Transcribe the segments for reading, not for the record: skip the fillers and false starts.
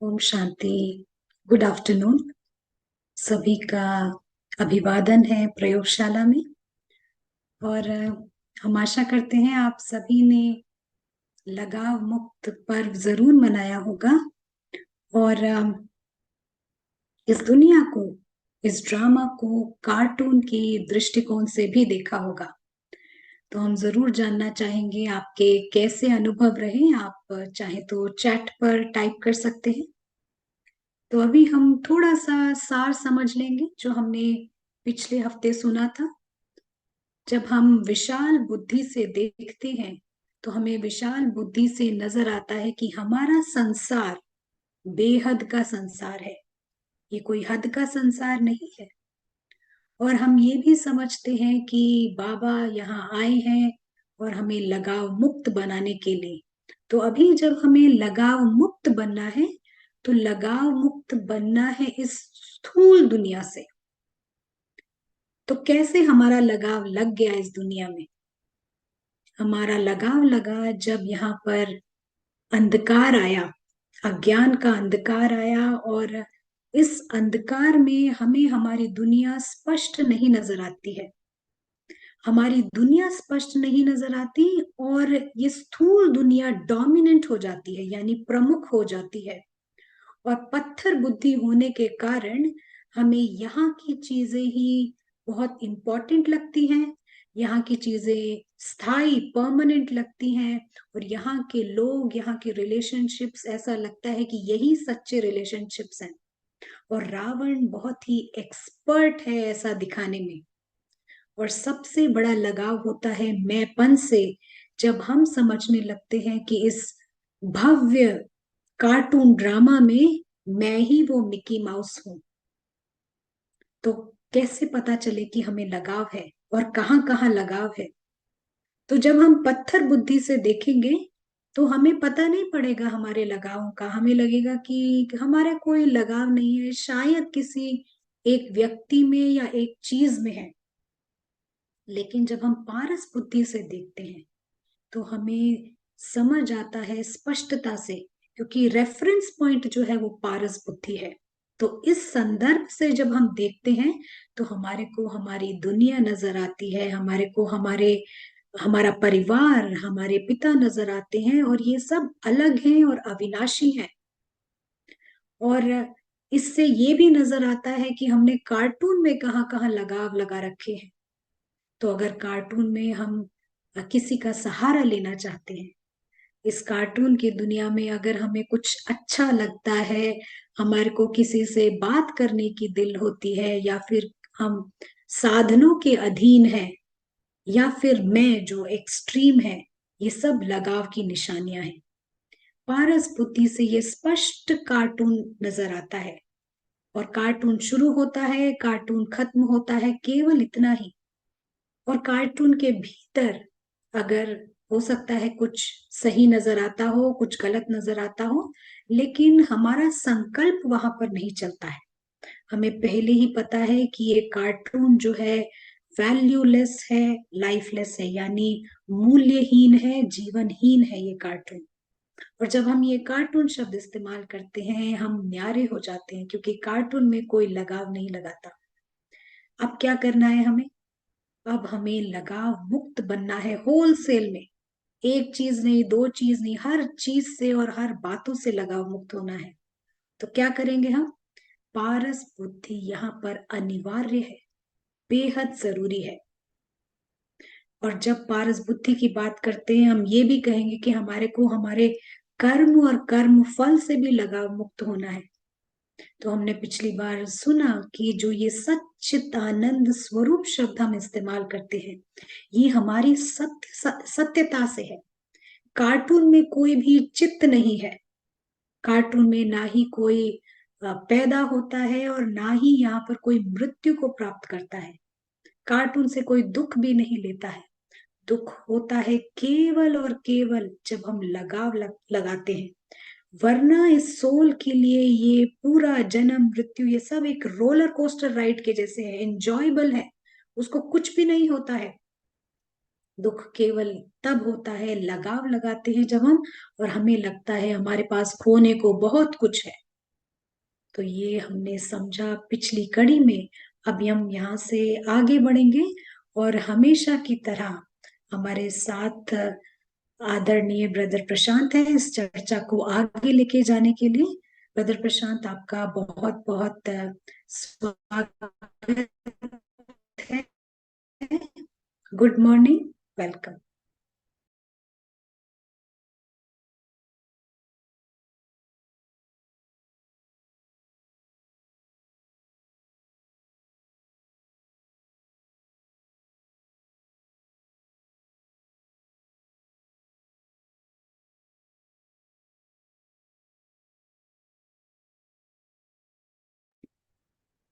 Om Shanti. Good afternoon. सभी का अभिवादन है प्रयोगशाला में। और हम आशा करते हैं आप सभी ने लगाव मुक्त पर्व जरूर मनाया होगा। और इस दुनिया को, इस ड्रामा को कार्टून की दृष्टिकोण से भी देखा होगा। तो हम जरूर जानना चाहेंगे आपके कैसे अनुभव रहे। आप चाहे तो चैट पर टाइप कर सकते हैं। तो अभी हम थोड़ा सा सार समझ लेंगे जो हमने पिछले हफ्ते सुना था। जब हम विशाल बुद्धि से देखते हैं तो हमें विशाल बुद्धि से नजर आता है कि हमारा संसार बेहद का संसार है। ये कोई हद का संसार नहीं है। और हम ये भी समझते हैं कि बाबा यहाँ आए हैं और हमें लगाव मुक्त बनाने के लिए। तो अभी जब हमें लगाव मुक्त बनना है तो लगाव मुक्त बनना है इस स्थूल दुनिया से। तो कैसे हमारा लगाव लग गया इस दुनिया में? हमारा लगाव लगा जब यहाँ पर अंधकार आया, अज्ञान का अंधकार आया। और इस अंधकार में हमें हमारी दुनिया स्पष्ट नहीं नजर आती है। हमारी दुनिया स्पष्ट नहीं नजर आती और ये स्थूल दुनिया डोमिनेंट हो जाती है, यानी प्रमुख हो जाती है। और पत्थर बुद्धि होने के कारण हमें यहाँ की चीजें ही बहुत इंपॉर्टेंट लगती हैं। यहाँ की चीजें स्थायी परमानेंट लगती हैं। और यहाँ के लोग, यहाँ के रिलेशनशिप्स, ऐसा लगता है कि यही सच्चे रिलेशनशिप्स हैं। और रावण बहुत ही एक्सपर्ट है ऐसा दिखाने में। और सबसे बड़ा लगाव होता है मैंपन से, जब हम समझने लगते हैं कि इस भव्य कार्टून ड्रामा में मैं ही वो मिकी माउस हूं। तो कैसे पता चले कि हमें लगाव है और कहाँ कहाँ लगाव है? तो जब हम पत्थर बुद्धि से देखेंगे तो हमें पता नहीं पड़ेगा हमारे लगावों का। हमें लगेगा कि हमारा कोई लगाव नहीं है, शायद किसी एक व्यक्ति में या एक चीज में है। लेकिन जब हम पारस बुद्धि से देखते हैं तो हमें समझ आता है स्पष्टता से, क्योंकि रेफरेंस पॉइंट जो है वो पारस बुद्धि है। तो इस संदर्भ से जब हम देखते हैं तो हमारे को हमारी दुनिया नजर आती है, हमारे को हमारा परिवार, हमारे पिता नजर आते हैं, और ये सब अलग हैं और अविनाशी हैं। और इससे ये भी नजर आता है कि हमने कार्टून में कहाँ कहाँ लगाव लगा रखे हैं। तो अगर कार्टून में हम किसी का सहारा लेना चाहते हैं, इस कार्टून की दुनिया में अगर हमें कुछ अच्छा लगता है, हमारे को किसी से बात करने की दिल होती है, या फिर हम साधनों के अधीन हैं, या फिर मैं जो एक्सट्रीम है, ये सब लगाव की निशानियां हैं। पारस बुद्धि से ये स्पष्ट कार्टून नजर आता है। और कार्टून शुरू होता है, कार्टून खत्म होता है, केवल इतना ही। और कार्टून के भीतर अगर हो सकता है कुछ सही नजर आता हो, कुछ गलत नजर आता हो, लेकिन हमारा संकल्प वहां पर नहीं चलता है। हमें पहले ही पता है कि ये कार्टून जो है वैल्यूलेस है, लाइफलेस है, यानी मूल्यहीन है, जीवनहीन है ये कार्टून। और जब हम ये कार्टून शब्द इस्तेमाल करते हैं हम न्यारे हो जाते हैं, क्योंकि कार्टून में कोई लगाव नहीं लगाता। अब क्या करना है हमें? अब हमें लगाव मुक्त बनना है होलसेल में। एक चीज नहीं, दो चीज नहीं, हर चीज से और हर बातों से लगाव मुक्त होना है। तो क्या करेंगे हम? पारस बुद्धि यहाँ पर अनिवार्य है, बेहद जरूरी है। और जब पारस बुद्धि की बात करते हैं हम ये भी कहेंगे कि हमारे को हमारे कर्म और कर्म फल से भी लगाव मुक्त होना है। तो हमने पिछली बार सुना कि जो ये सच्चित आनंद स्वरूप शब्द हम इस्तेमाल करते हैं, ये हमारी सत्यता से है। कार्टून में कोई भी चित्त नहीं है। कार्टून में ना ही कोई पैदा होता है और ना ही यहाँ पर कोई मृत्यु को प्राप्त करता है। कार्टून से कोई दुख भी नहीं लेता है। दुख होता है केवल और केवल जब हम लगाव लगाते हैं। वरना इस सोल के लिए ये पूरा जन्म मृत्यु ये सब एक रोलर कोस्टर राइड के जैसे है, एंजॉयबल है। उसको कुछ भी नहीं होता है। दुख केवल तब होता है लगाव लगाते हैं जब हम, और हमें लगता है हमारे पास खोने को बहुत कुछ है। तो ये हमने समझा पिछली कड़ी में। अभी हम यहाँ से आगे बढ़ेंगे और हमेशा की तरह हमारे साथ आदरणीय ब्रदर प्रशांत है इस चर्चा को आगे लेके जाने के लिए। ब्रदर प्रशांत, आपका बहुत बहुत स्वागत है। Good morning, welcome.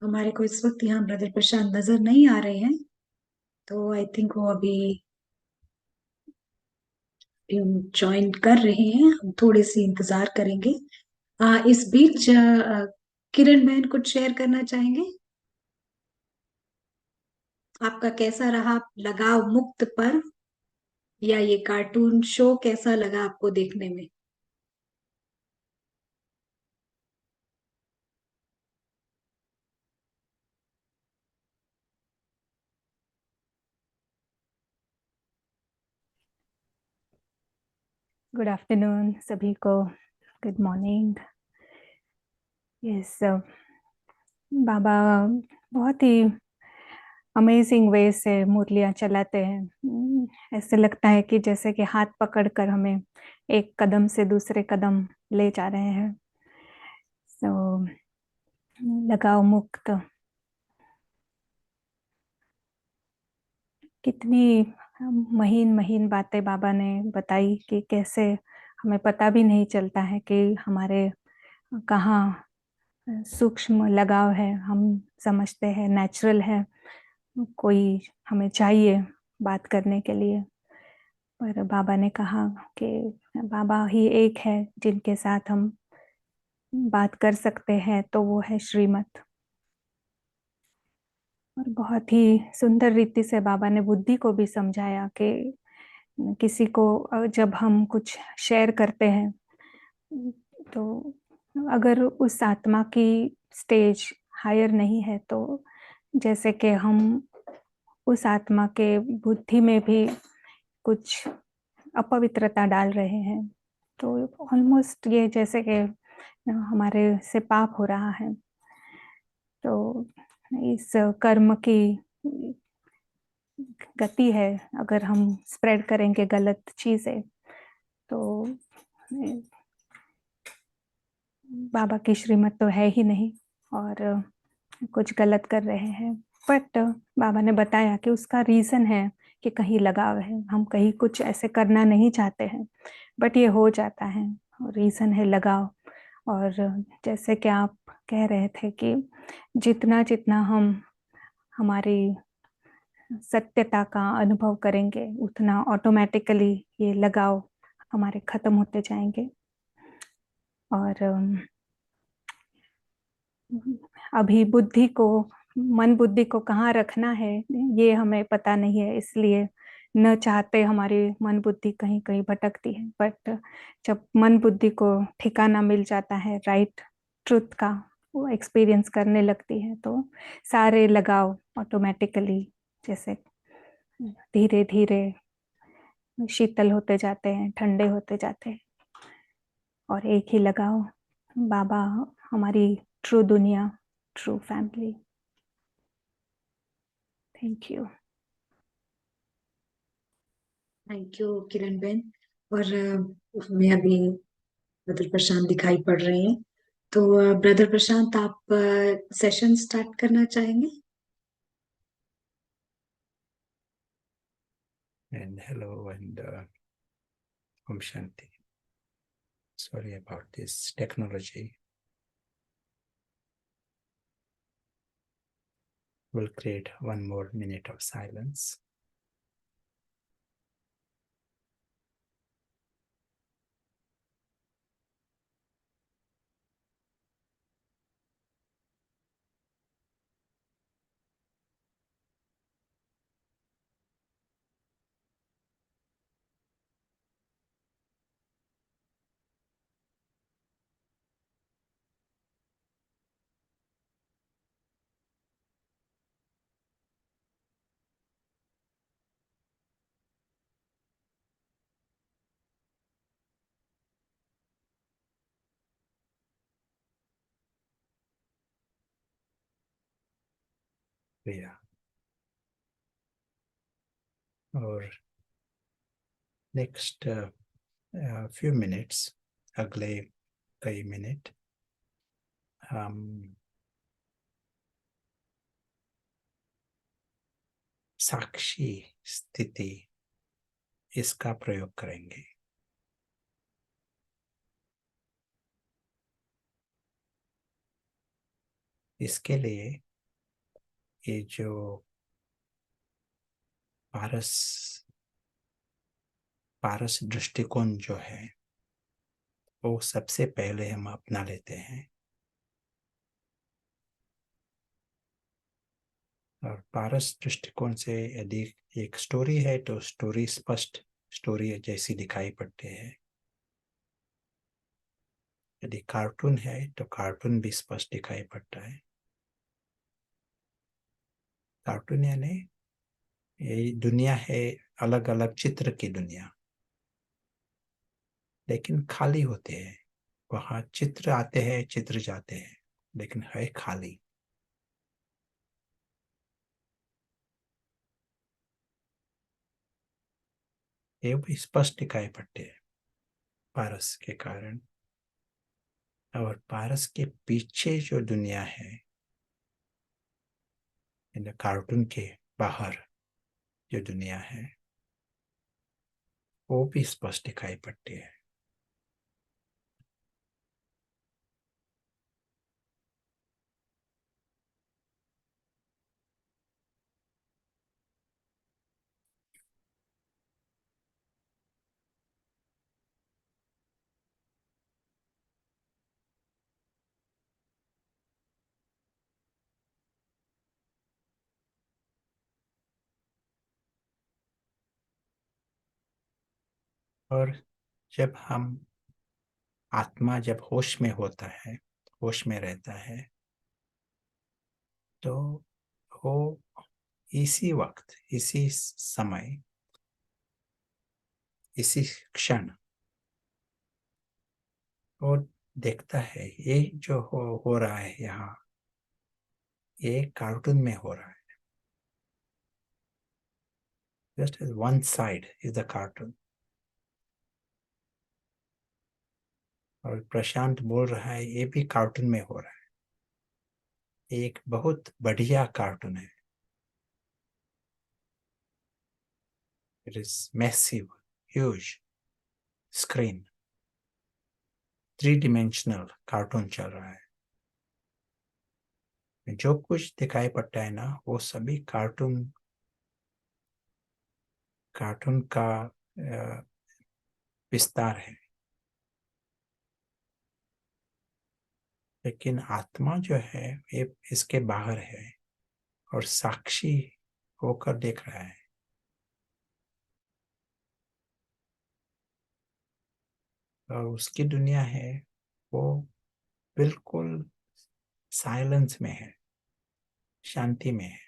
हमारे को इस वक्त यहाँ ब्रदर प्रशांत नजर नहीं आ रहे हैं, तो आई थिंक वो अभी ज्वाइन कर रहे हैं। हम थोड़ी सी इंतजार करेंगे। इस बीच किरण बहन कुछ शेयर करना चाहेंगे? आपका कैसा रहा लगाव मुक्त पर्व, या ये कार्टून शो कैसा लगा आपको देखने में? गुड आफ्टरनून सभी को। Good morning. यस, बाबा बहुत ही अमेजिंग वे से मुरलियाँ चलाते हैं। ऐसे लगता है कि जैसे कि हाथ पकड़कर हमें एक कदम से दूसरे कदम ले जा रहे हैं। सो लगाव मुक्त, कितनी महीन महीन बातें बाबा ने बताई कि कैसे हमें पता भी नहीं चलता है कि हमारे कहाँ सूक्ष्म लगाव है। हम समझते हैं नेचुरल है, कोई हमें चाहिए बात करने के लिए, पर बाबा ने कहा कि बाबा ही एक है जिनके साथ हम बात कर सकते हैं, तो वो है श्रीमत। और बहुत ही सुंदर रीति से बाबा ने बुद्धि को भी समझाया कि किसी को जब हम कुछ शेयर करते हैं, तो अगर उस आत्मा की स्टेज हायर नहीं है, तो जैसे कि हम उस आत्मा के बुद्धि में भी कुछ अपवित्रता डाल रहे हैं। तो ऑलमोस्ट ये जैसे कि हमारे से पाप हो रहा है। तो इस कर्म की गति है, अगर हम स्प्रेड करेंगे गलत चीजें, तो बाबा की श्रीमत तो है ही नहीं, और कुछ गलत कर रहे हैं। बट बाबा ने बताया कि उसका रीजन है कि कहीं लगाव है, हम कहीं कुछ ऐसे करना नहीं चाहते हैं, बट ये हो जाता है। रीजन है लगाव। और जैसे कि आप कह रहे थे कि जितना जितना हम हमारी सत्यता का अनुभव करेंगे, उतना ऑटोमेटिकली ये लगाव हमारे खत्म होते जाएंगे। और अभी बुद्धि को, मन बुद्धि को कहाँ रखना है ये हमें पता नहीं है, इसलिए न चाहते हमारी मन बुद्धि कहीं कहीं भटकती है। बट जब मन बुद्धि को ठिकाना मिल जाता है, राइट ट्रुथ का वो एक्सपीरियंस करने लगती है, तो सारे लगाव ऑटोमेटिकली जैसे धीरे धीरे शीतल होते जाते हैं, ठंडे होते जाते हैं। और एक ही लगाव, बाबा हमारी ट्रू दुनिया, true family. Thank you. Thank you Kiran बहन। और मैं अभी ब्रदर प्रशांत दिखाई पड़ रहे हैं, तो ब्रदर प्रशांत, आप सेशन स्टार्ट करना चाहेंगे? And hello and Om Shanti. Sorry about this technology. We'll create 1 more minute of silence. क्रिया। और नेक्स्ट फ्यू मिनट्स, अगले कई मिनट हम साक्षी स्थिति इसका प्रयोग करेंगे। इसके लिए ये जो पारस दृष्टिकोण जो है वो सबसे पहले हम अपना लेते हैं। और पारस दृष्टिकोण से यदि एक स्टोरी है तो स्टोरी स्पष्ट स्टोरी जैसी दिखाई पड़ती है। यदि कार्टून है तो कार्टून भी स्पष्ट दिखाई पड़ता है। कार्टून यानी ये दुनिया है, अलग अलग चित्र की दुनिया, लेकिन खाली होते हैं। वहां चित्र आते हैं, चित्र जाते हैं, लेकिन है खाली। ये भी स्पष्ट दिखाई पड़ते हैं पारस के कारण। और पारस के पीछे जो दुनिया है, कार्टून के बाहर जो दुनिया है वो भी स्पष्ट दिखाई पड़ती है। और जब हम आत्मा जब होश में होता है, होश में रहता है, तो वो इसी वक्त, इसी समय, इसी क्षण वो देखता है ये जो हो रहा है यहाँ, ये कार्टून में हो रहा है। Just as one side is the cartoon. और प्रशांत बोल रहा है ये भी कार्टून में हो रहा है, एक बहुत बढ़िया कार्टून है। It is massive, huge screen, 3 dimensional cartoon चल रहा है। जो कुछ दिखाई पड़ता है ना वो सभी कार्टून, कार्टून का विस्तार है। लेकिन आत्मा जो है ये इसके बाहर है और साक्षी होकर देख रहा है। और उसकी दुनिया है वो बिल्कुल साइलेंस में है, शांति में है।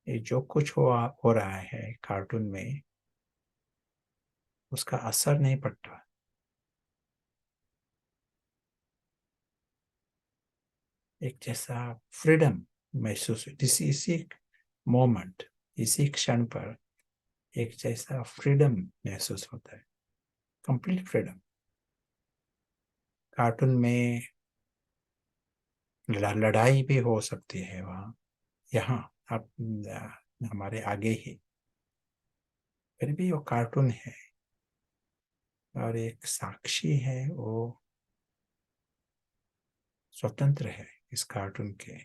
ये जो कुछ हो रहा है कार्टून में उसका असर नहीं पड़ता। एक जैसा फ्रीडम महसूस इसी मोमेंट, इसी क्षण पर एक जैसा फ्रीडम महसूस होता है, कंप्लीट फ्रीडम। कार्टून में लड़ाई भी हो सकती है वहाँ, यहाँ आप हमारे आगे ही, फिर भी वो कार्टून है। और एक साक्षी है वो स्वतंत्र है इस कार्टून के।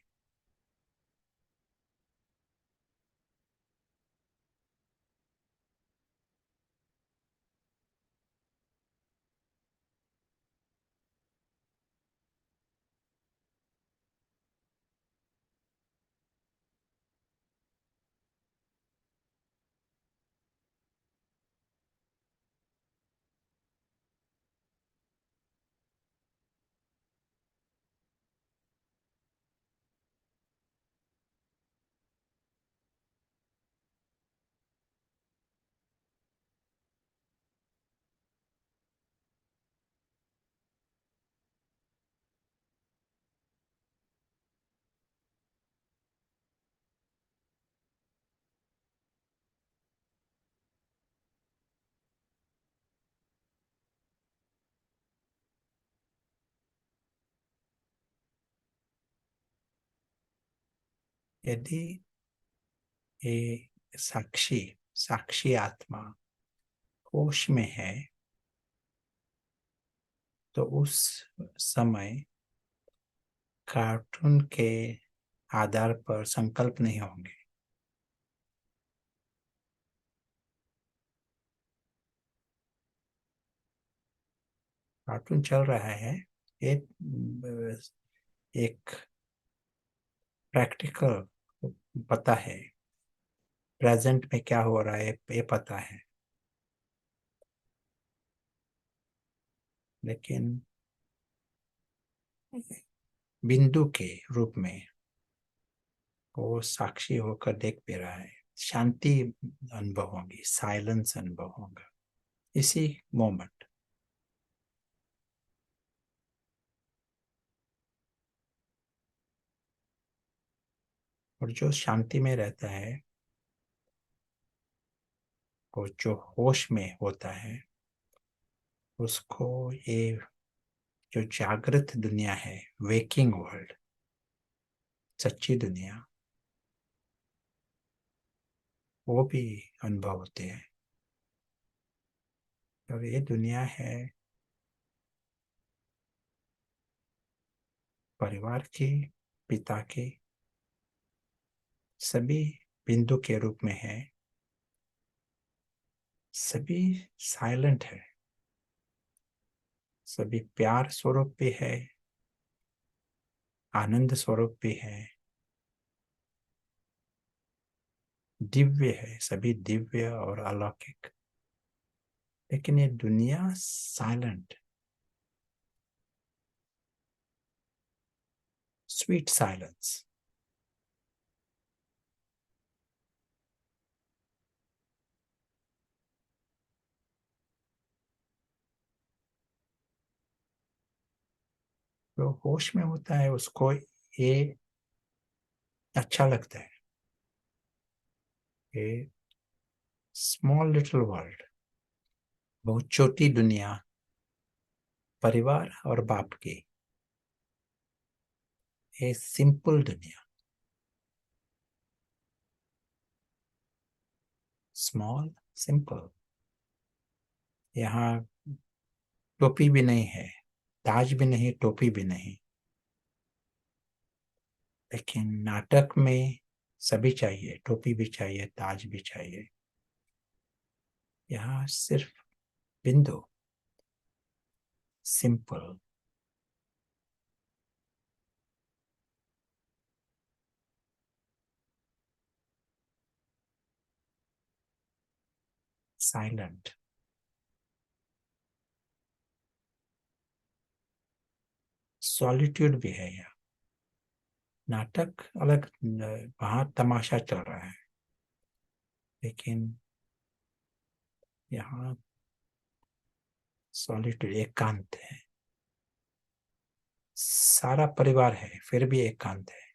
यदि ये साक्षी आत्मा होश में है तो उस समय कार्टून के आधार पर संकल्प नहीं होंगे। कार्टून चल रहा है, एक प्रैक्टिकल पता है, प्रेजेंट में क्या हो रहा है ये पता है, लेकिन बिंदु के रूप में वो साक्षी होकर देख भी रहा है। शांति अनुभव होगी, साइलेंस अनुभव होगा इसी मोमेंट। और जो शांति में रहता है, वो जो होश में होता है, उसको ये जो जागृत दुनिया है, वेकिंग वर्ल्ड, सच्ची दुनिया, वो भी अनुभव होते हैं। और ये दुनिया है परिवार की, पिता की, सभी बिंदु के रूप में है, सभी साइलेंट है, सभी प्यार स्वरूप भी है, आनंद स्वरूप भी है, दिव्य है, सभी दिव्य और अलौकिक। लेकिन ये दुनिया साइलेंट, स्वीट साइलेंस। जो होश में होता है उसको ये अच्छा लगता है, ये स्मॉल लिटिल वर्ल्ड, बहुत छोटी दुनिया, परिवार और बाप की, ये सिंपल दुनिया, स्मॉल सिंपल। यहाँ टोपी भी नहीं है, ताज भी नहीं, टोपी भी नहीं, लेकिन नाटक में सभी चाहिए, टोपी भी चाहिए, ताज भी चाहिए। यहाँ सिर्फ बिंदु, सिंपल, साइलेंट। सॉलिट्यूड भी है यहाँ। नाटक अलग, वहां तमाशा चल रहा है, लेकिन यहाँ सॉलिट्यूड, एकांत है। सारा परिवार है फिर भी एकांत है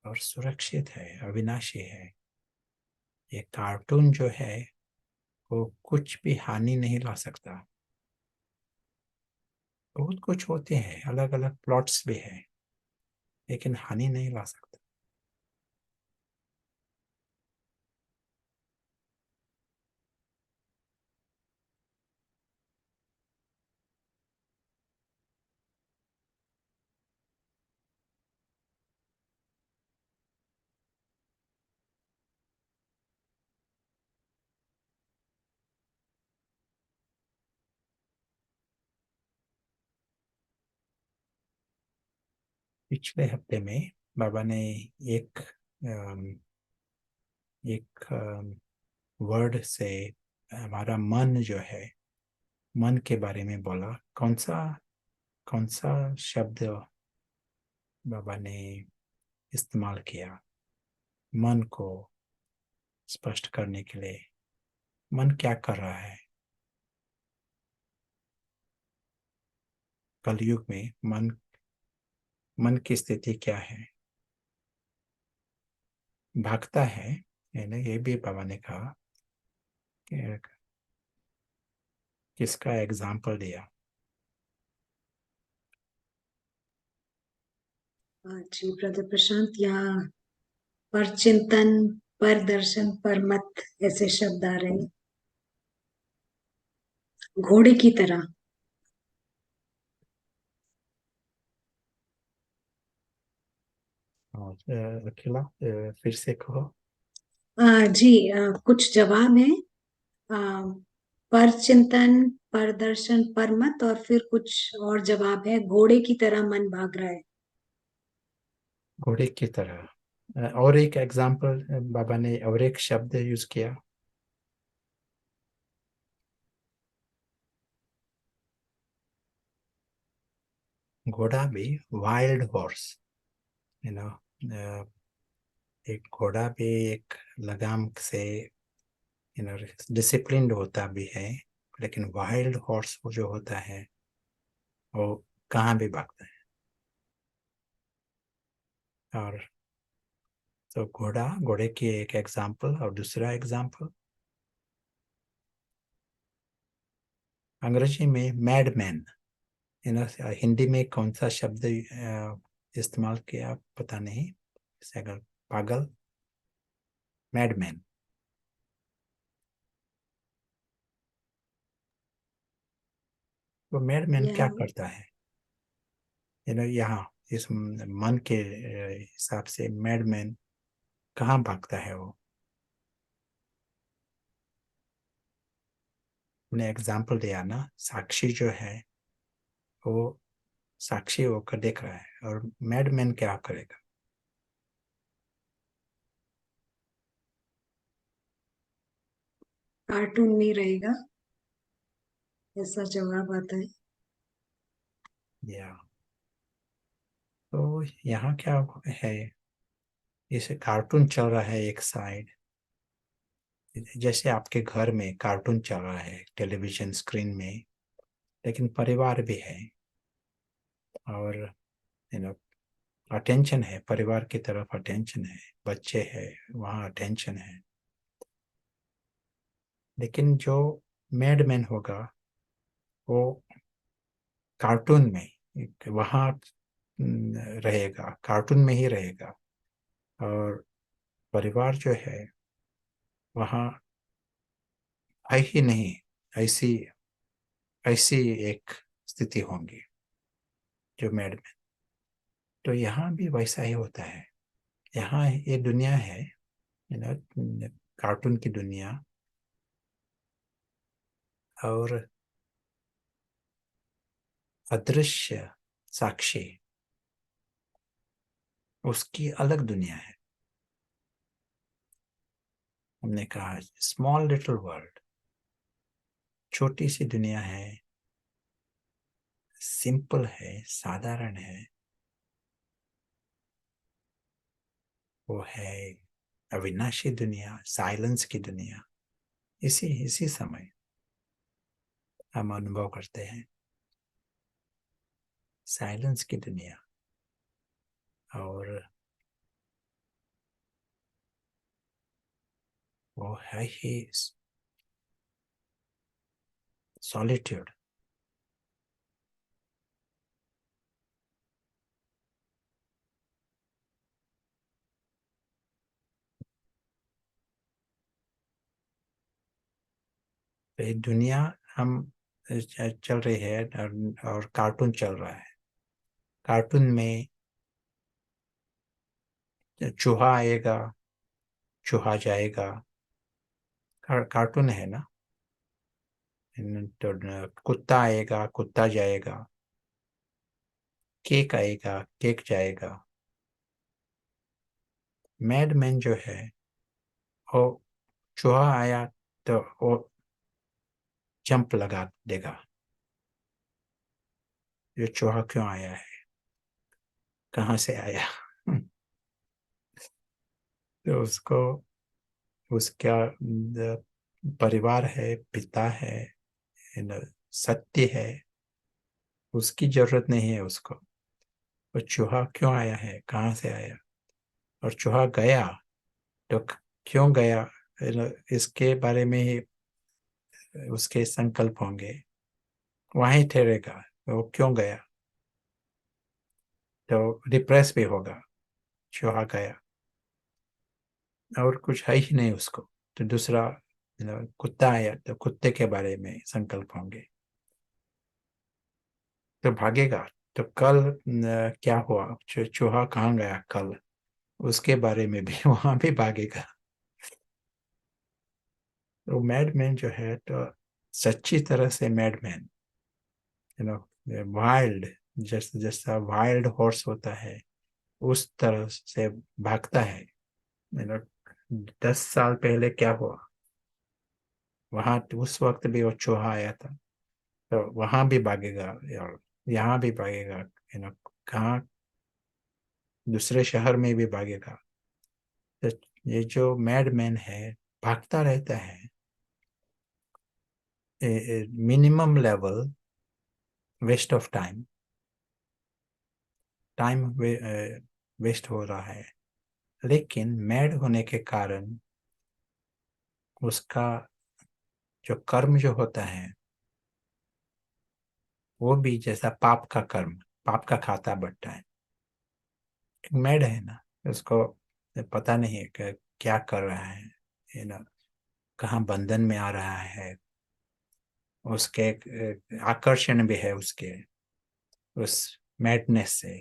और सुरक्षित है, अविनाशी है। ये कार्टून जो है वो कुछ भी हानि नहीं ला सकता। बहुत कुछ होते हैं, अलग अलग प्लॉट्स भी है, लेकिन हानि नहीं ला सकता। पिछले हफ्ते में बाबा ने एक एक वर्ड से हमारा मन जो है, मन के बारे में बोला। कौन सा शब्द बाबा ने इस्तेमाल किया मन को स्पष्ट करने के लिए? मन क्या कर रहा है कलयुग में? मन की स्थिति क्या है? भागता है, ये भी बाबा ने कहा। किसका एग्जाम्पल दिया? जी ब्रदर प्रशांत, यहाँ पर चिंतन, पर दर्शन, पर मत ऐसे शब्द आ रहे हैं, घोड़े की तरह। और अकेला फिर से कहो। जी, कुछ जवाब है। आ, पर चिंतन, पर दर्शन, पर मत, और फिर कुछ और जवाब है, घोड़े की तरह मन भाग रहा है। घोड़े की तरह। और एक एग्जाम्पल बाबा ने और एक शब्द यूज किया। घोड़ा भी वाइल्ड हॉर्स, यू नो, एक घोड़ा भी एक लगाम से डिसिप्लिन्ड होता भी है, लेकिन वाइल्ड हॉर्स वो जो होता है वो कहाँ भी भागता है। और तो घोड़े की एक एग्जाम्पल। और दूसरा एग्जाम्पल अंग्रेजी में मैडमैन, हिंदी में कौन सा शब्द इस्तेमाल किया पता नहीं, अगर पागल, मैडमैन। तो मैडमैन क्या यह करता है? यहाँ इस मन के हिसाब से मैडमैन कहाँ भागता है वो? ने एग्जाम्पल दिया ना, साक्षी जो है वो साक्षी होकर देख रहा है, और मैडमैन क्या करेगा? कार्टून में रहेगा, ऐसा जवाब आता है। या तो यहाँ क्या है, इसे कार्टून चल रहा है एक साइड, जैसे आपके घर में कार्टून चल रहा है टेलीविजन स्क्रीन में, लेकिन परिवार भी है, और यू नो अटेंशन है, परिवार की तरफ अटेंशन है, बच्चे हैं वहाँ अटेंशन है। लेकिन जो मैडमैन होगा वो कार्टून में वहाँ रहेगा, कार्टून में ही रहेगा, और परिवार जो है वहाँ है ही नहीं, ऐसी ऐसी एक स्थिति होंगी जो मैडमैन। तो यहाँ भी वैसा ही होता है। यहाँ ये दुनिया है, यू नो, कार्टून की दुनिया, और अदृश्य साक्षी उसकी अलग दुनिया है। हमने कहा स्मॉल लिटिल वर्ल्ड, छोटी सी दुनिया है, सिंपल है, साधारण है, वो है अविनाशी दुनिया, साइलेंस की दुनिया। इसी इसी समय हम अनुभव करते हैं साइलेंस की दुनिया, और वो है ही सॉलिट्यूड। ये दुनिया हम चल रही है, और कार्टून चल रहा है। कार्टून में चूहा आएगा, चूहा जाएगा, कार्टून है ना। तो कुत्ता आएगा, कुत्ता जाएगा, केक आएगा, केक जाएगा। मैडमैन जो है वो चूहा आया तो वो जंप लगा देगा, ये चूहा क्यों आया है, कहाँ से आया? तो उसको उसका परिवार है, पिता है, सत्य है, उसकी जरूरत नहीं है उसको। वो चूहा क्यों आया है, कहाँ से आया, और चूहा गया तो क्यों गया, इसके बारे में ही उसके संकल्प होंगे, वहीं ठहरेगा वो क्यों गया। तो डिप्रेस भी होगा, चूहा गया और कुछ है ही नहीं उसको, तो दूसरा कुत्ता आया तो कुत्ते के बारे में संकल्प होंगे तो भागेगा। तो कल क्या हुआ, चूहा कहाँ गया कल, उसके बारे में भी वहां भी भागेगा। तो मैडमैन जो है, तो सच्ची तरह से मैडमैन, वाइल्ड, जैसा जैसा वाइल्ड हॉर्स होता है उस तरह से भागता है। 10 साल पहले क्या हुआ, वहां उस वक्त भी वो चूहा आया था, तो वहां भी भागेगा और यहाँ भी भागेगा, कहाँ दूसरे शहर में भी भागेगा। तो ये जो मैडमैन है भागता रहता है, minimum level waste of time, time waste हो रहा है, लेकिन मैड होने के कारण उसका जो कर्म जो होता है वो भी जैसा पाप का कर्म, पाप का खाता बढ़ता है। मैड है ना, उसको पता नहीं है कि क्या कर रहा है, कहाँ बंधन में आ रहा है, उसके आकर्षण भी है उसके उस मैडनेस से।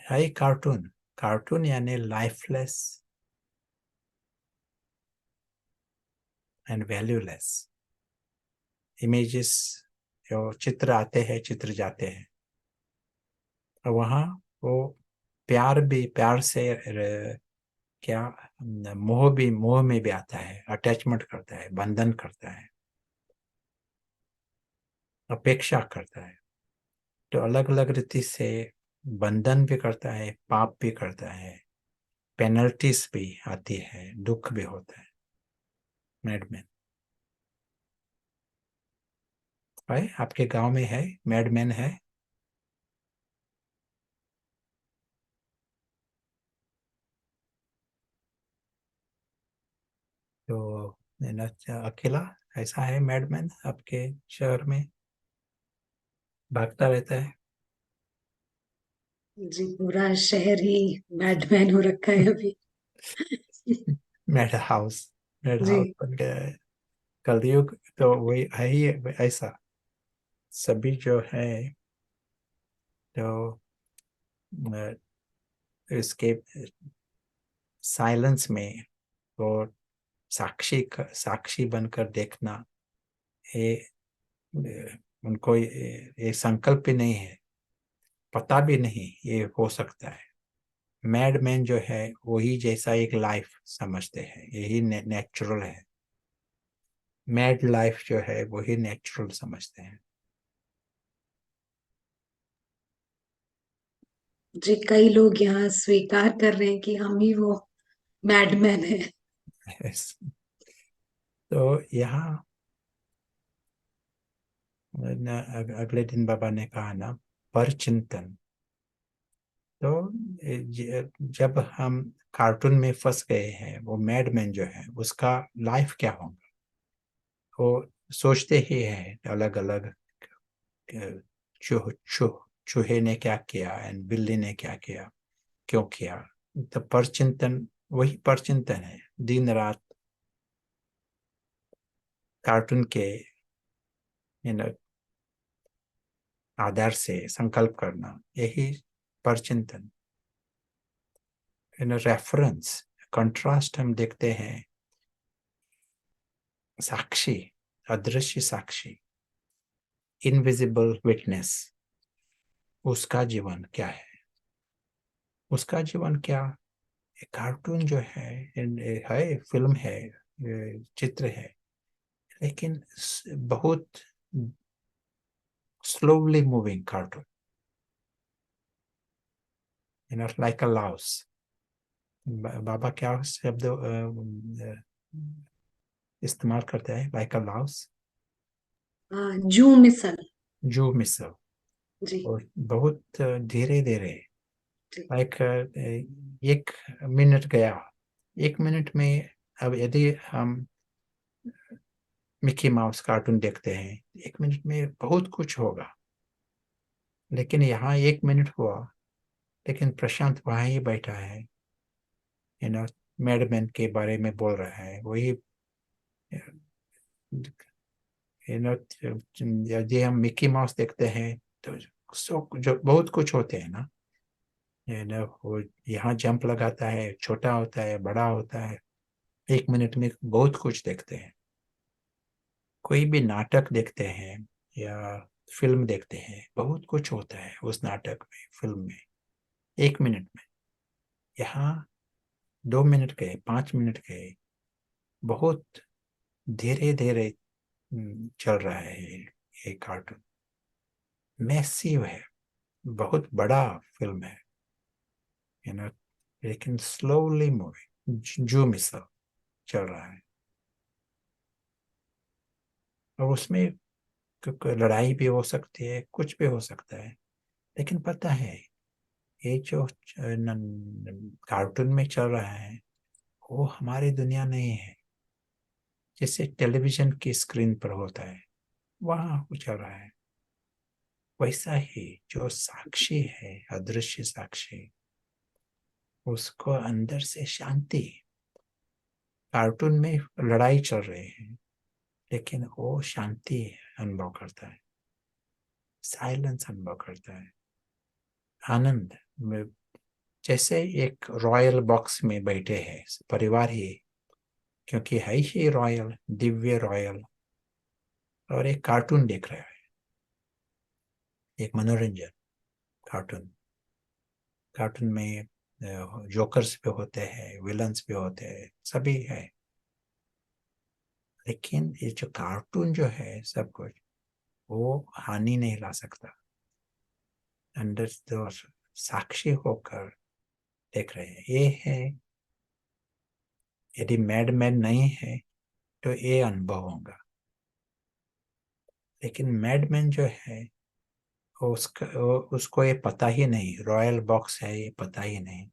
है कार्टून, कार्टून यानी लाइफलेस एंड वैल्यूलेस इमेजेस, जो चित्र आते हैं चित्र जाते हैं, और वहाँ वो प्यार भी, प्यार से क्या, मोह में भी आता है, अटैचमेंट करता है, बंधन करता है, अपेक्षा करता है। तो अलग अलग रीति से बंधन भी करता है, पाप भी करता है, पेनल्टीज भी आती है, दुख भी होता है। मैडमैन है, आपके गांव में है मैडमैन है? तो अकेला ऐसा है मैडमैन आपके शहर में, भागता रहता है? जी, पूरा शहर ही बैटमैन हो रखा है अभी। मेड हाउस, मेड जी। हाउस बन गया है कलयुग। तो वही है ही ऐसा, सभी जो है तो इसके साइलेंस में वो साक्षी बनकर देखना, ये उनको ये संकल्प भी नहीं है, पता भी नहीं ये हो सकता है। मैडमैन जो है वही जैसा एक लाइफ समझते हैं, यही नेचुरल है। मैड लाइफ जो है वही नेचुरल समझते हैं। जी, कई लोग यहाँ स्वीकार कर रहे हैं कि हम ही वो मैडमैन है। Yes. तो यहाँ अगले दिन बाबा ने कहा ना, पर चिंतन। तो जब हम कार्टून में फंस गए हैं, वो मैडमैन जो है उसका लाइफ क्या होगा, वो सोचते ही है अलग अलग, चूह चूह चूहे ने क्या किया एंड बिल्ली ने क्या किया, क्यों किया। तो परचिंतन, वही परचिंतन है, दिन रात कार्टून के आधार से संकल्प करना, यही परचिंतन। रेफरेंस, कंट्रास्ट हम देखते हैं, साक्षी, अदृश्य साक्षी, इनविजिबल विटनेस, उसका जीवन क्या है, उसका जीवन क्या। कार्टून जो है फिल्म है, चित्र है, लेकिन बहुत slowly moving cartoon, like a louse. बाबा क्या शब्द इस्तेमाल करते हैं, लाइक अ लाउस, हाँ, जू मिसल। जो मिसल, जी। और बहुत धीरे धीरे, जी। लाइक 1 मिनट गया, 1 मिनट में, अब यदि हम मिकी माउस कार्टून देखते हैं, 1 मिनट में बहुत कुछ होगा, लेकिन यहाँ 1 मिनट हुआ, लेकिन प्रशांत वहां ही बैठा है, मैडमैन के बारे में बोल रहा है, वही यदि हम मिकी माउस देखते हैं तो जो बहुत कुछ होते हैं ना, वो यहाँ जंप लगाता है, छोटा होता है, बड़ा होता है, 1 मिनट में बहुत कुछ देखते हैं। कोई भी नाटक देखते हैं या फिल्म देखते हैं, बहुत कुछ होता है उस नाटक में, फिल्म में, 1 मिनट में। यहाँ 2 मिनट गए, 5 मिनट गए, बहुत धीरे धीरे चल रहा है ये कार्टून। मैसिव है, बहुत बड़ा फिल्म है, लेकिन स्लोली मूविंग, जो मिसल चल रहा है। और उसमें लड़ाई भी हो सकती है, कुछ भी हो सकता है, लेकिन पता है ये जो कार्टून में चल रहा है वो हमारी दुनिया नहीं है, जैसे टेलीविजन की स्क्रीन पर होता है वहां वो चल रहा है। वैसा ही जो साक्षी है, अदृश्य साक्षी, उसको अंदर से शांति, कार्टून में लड़ाई चल रही है लेकिन वो शांति अनुभव करता है, साइलेंस अनुभव करता है, आनंद में, जैसे एक रॉयल बॉक्स में बैठे हैं परिवार ही, क्योंकि है ही रॉयल, दिव्य रॉयल, और एक कार्टून देख रहा है, एक मनोरंजन कार्टून। कार्टून में जोकर्स भी होते हैं, विलन्स भी होते हैं, सभी है, लेकिन ये जो कार्टून जो है सब कुछ, वो हानि नहीं ला सकता। अंदर तो साक्षी होकर देख रहे हैं, ये है। यदि मैडमैन नहीं है तो ये अनुभव होगा, लेकिन मैडमैन जो है उसको ये पता ही नहीं, रॉयल बॉक्स है ये पता ही नहीं,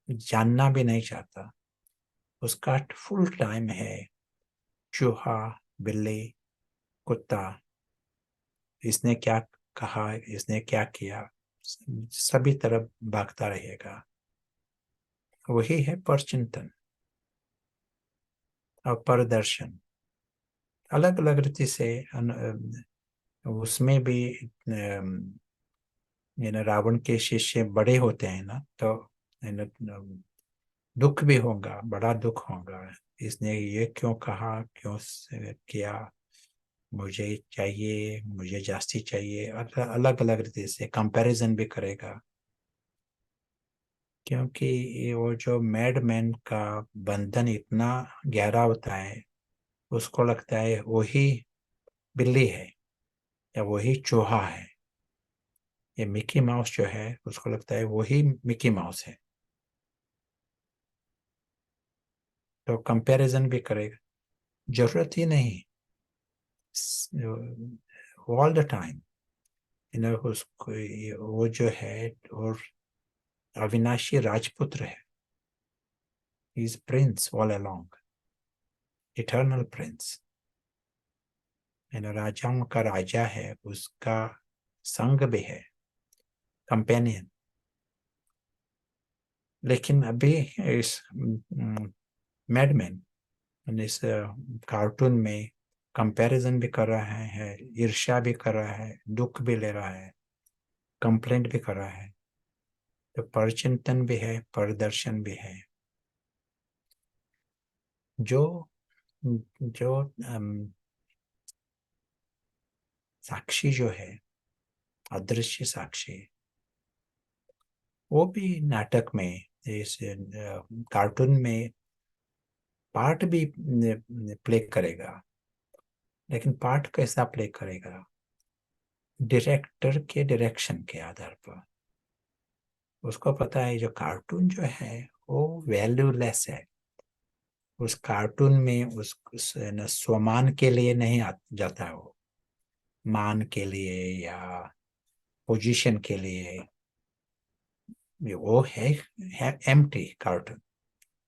जानना भी नहीं चाहता। उसका फुल टाइम है चूहा, बिल्ली, कुत्ता, इसने क्या कहा, इसने क्या किया, सभी तरफ भागता रहेगा। वही है परचिंतन और परदर्शन। अलग अलग रीति से उसमें भी रावण के शिष्य बड़े होते हैं ना, तो दुख भी होगा, बड़ा दुख होगा, इसने ये क्यों कहा, क्यों किया, मुझे चाहिए, मुझे जास्ती चाहिए, अलग अलग रीति से कंपैरिजन भी करेगा। क्योंकि वो जो मैडमैन का बंधन इतना गहरा होता है, उसको लगता है वही बिल्ली है या वही चूहा है। ये मिकी माउस जो है उसको लगता है वही मिकी माउस है, तो कंपैरिजन भी करेगा, जरूरत ही नहीं, ऑल द टाइम। उसको वो जो है और अविनाशी राजपुत्र है, is Prince all along, eternal Prince, राजाओं का राजा है, उसका संग भी है, कंपेनियन। लेकिन अभी इस मैडमैन, इस कार्टून में कंपैरिजन भी कर रहा है, ईर्ष्या भी कर रहा है, दुख भी ले रहा है, कंप्लेंट भी कर रहा है, तो परचिंतन भी है, परदर्शन भी है। जो जो साक्षी जो है, अदृश्य साक्षी, वो भी नाटक में, इस कार्टून में पार्ट भी प्ले करेगा, लेकिन पार्ट कैसा प्ले करेगा, डायरेक्टर के डायरेक्शन के आधार पर। उसको पता है जो कार्टून जो है वो वैल्यूलेस है, उस कार्टून में उस स्वमान के लिए नहीं जाता, वो मान के लिए या पोजीशन के लिए, वो है एम्प्टी कार्टून,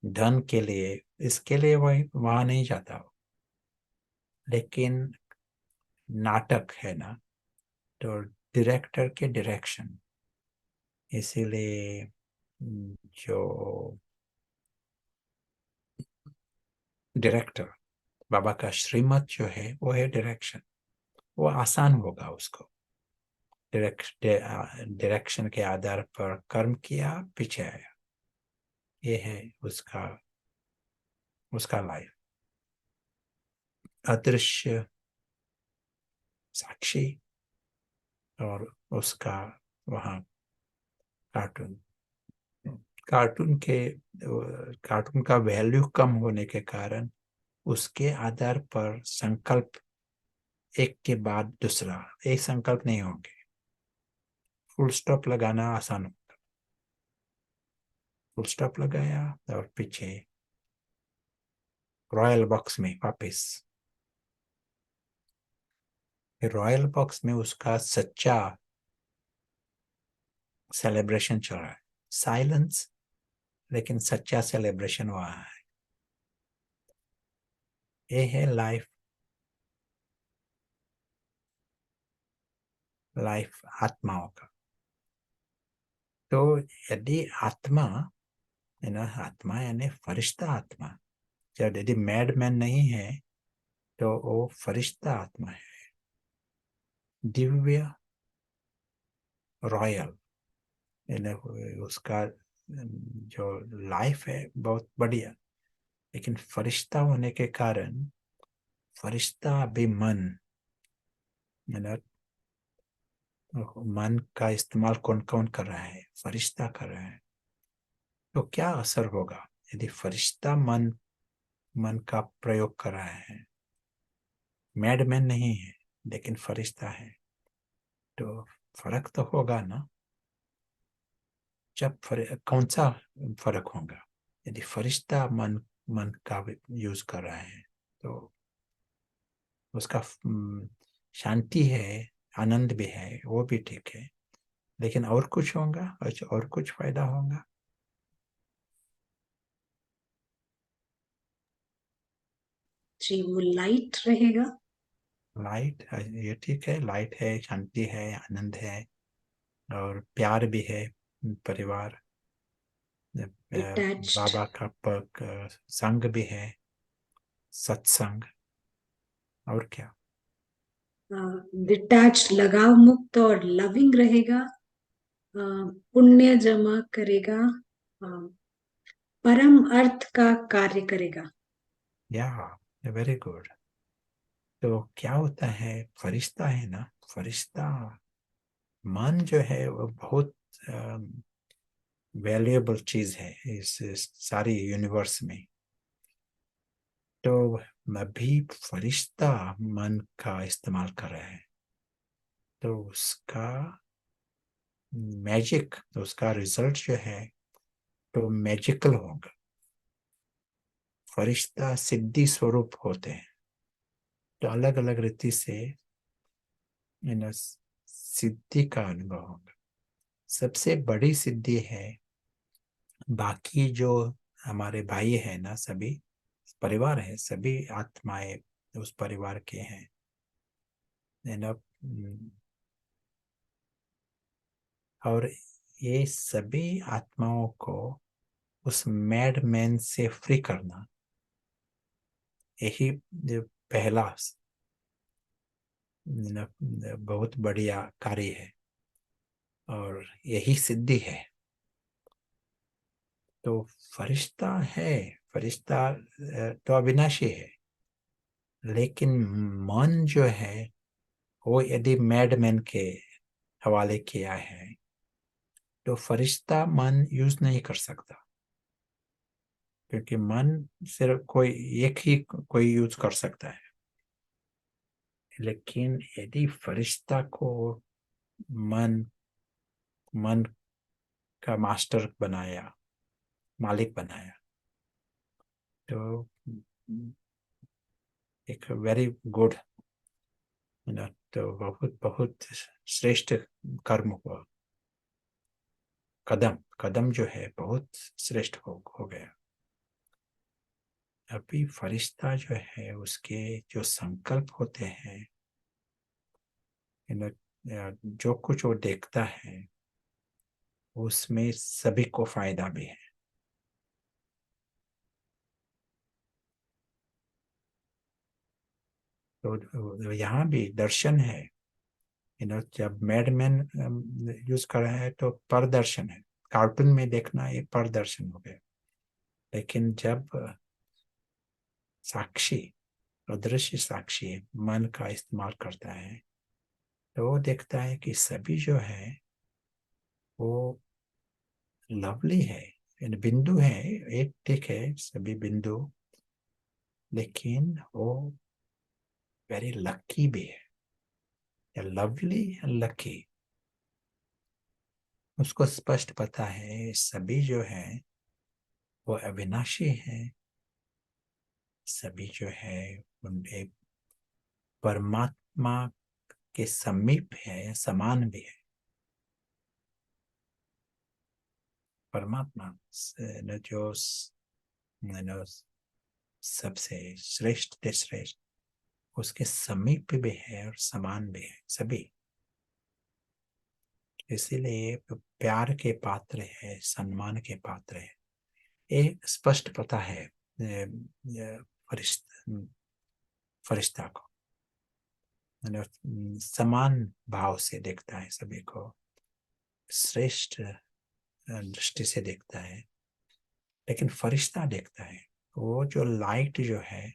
धन के लिए, इसके लिए वही वहां नहीं जाता वो। लेकिन नाटक है ना, तो डायरेक्टर के डायरेक्शन। इसीलिए जो डायरेक्टर बाबा का श्रीमत जो है वो है डायरेक्शन, वो आसान होगा उसको। डायरेक्शन के आधार पर कर्म किया, पीछे आया, ये है उसका लाइफ। अदृश्य साक्षी और उसका वहाँ कार्टून। कार्टून का वैल्यू कम होने के कारण उसके आधार पर संकल्प एक के बाद दूसरा, एक संकल्प नहीं होंगे। फुल स्टॉप लगाना आसान होगा, फुल स्टॉप लगाया और पीछे रॉयल बॉक्स में वापस। रॉयल बॉक्स में उसका सच्चा सेलिब्रेशन चल रहा है, साइलेंस लेकिन सच्चा सेलिब्रेशन वहां है। ये है लाइफ आत्माओं का। तो यदि आत्मा है ना, आत्मा यानी फरिश्ता आत्मा, जब यदि मैडमैन नहीं है तो वो फरिश्ता आत्मा है, दिव्य, रॉयल। उसका जो लाइफ है बहुत बढ़िया, लेकिन फरिश्ता होने के कारण फरिश्ता भी मन, मन का इस्तेमाल कौन कौन कर रहा है? फरिश्ता कर रहा है। तो क्या असर होगा यदि फरिश्ता मन का प्रयोग कर रहा है? मैडमैन नहीं है लेकिन फरिश्ता है, तो फर्क तो होगा ना। जब कौन सा फर्क होगा? यदि फरिश्ता मन का यूज कर रहा है तो उसका शांति है, आनंद भी है, वो भी ठीक है, लेकिन और कुछ होगा, और कुछ फायदा होगा? जी, वो लाइट रहेगा। लाइट, ये ठीक है, लाइट है, शांति है, आनंद है और प्यार भी है, परिवार, डिटैच्ड। बाबा का संग भी है, सत्संग। और क्या? डिटैच्ड, लगाव मुक्त और लविंग रहेगा। पुण्य जमा करेगा। अ, परम अर्थ का कार्य करेगा। या वेरी गुड। तो क्या होता है? फरिश्ता है ना, फरिश्ता मन जो है वो बहुत वैल्यूएबल चीज है इस सारी यूनिवर्स में। तो अभी फरिश्ता मन का इस्तेमाल कर रहा है, तो उसका मैजिक, उसका रिजल्ट जो है तो मैजिकल होगा। फरिश्ता सिद्धि स्वरूप होते हैं, तो अलग अलग रीति से सिद्धि का अनुभव होगा। सबसे बड़ी सिद्धि है, बाकी जो हमारे भाई है ना, सभी परिवार है, सभी आत्माएं उस परिवार के हैं, ना। और ये सभी आत्माओं को उस मैडमैन से फ्री करना, यही जो पहला बहुत बढ़िया कार्य है और यही सिद्धि है। तो फरिश्ता है, फरिश्ता तो अविनाशी है, लेकिन मन जो है वो यदि मैडमैन के हवाले किया है तो फरिश्ता मन यूज नहीं कर सकता, क्योंकि मन सिर्फ कोई एक ही कोई यूज कर सकता है। लेकिन यदि फरिश्ता को मन मन का मास्टर बनाया, मालिक बनाया, तो एक वेरी गुड, तो बहुत बहुत श्रेष्ठ कर्म हुआ। कदम कदम जो है बहुत श्रेष्ठ हो गया। अभी फरिश्ता जो है उसके जो संकल्प होते हैं, जो कुछ वो देखता है उसमें सभी को फायदा भी है। तो यहाँ भी दर्शन है। जब मैडमैन यूज कर रहा है तो परदर्शन है, कार्टून में देखना ये परदर्शन हो गया। लेकिन जब साक्षी, अदृश्य साक्षी मन का इस्तेमाल करता है तो वो देखता है कि सभी जो है वो लवली है, बिंदु है, एक टिक है सभी बिंदु, लेकिन वो वेरी लकी भी है, या लवली लकी। उसको स्पष्ट पता है सभी जो है वो अविनाशी है, सभी जो है उनके परमात्मा के समीप है, समान भी है। परमात्मा जो सबसे श्रेष्ठ से श्रेष्ठ, उसके समीप भी है और समान भी है सभी। इसीलिए प्यार के पात्र है, सम्मान के पात्र है। ये स्पष्ट पता है फरिश्ता को, समान भाव से देखता है सभी को, श्रेष्ठ दृष्टि से देखता है। लेकिन फरिश्ता देखता है वो जो लाइट जो है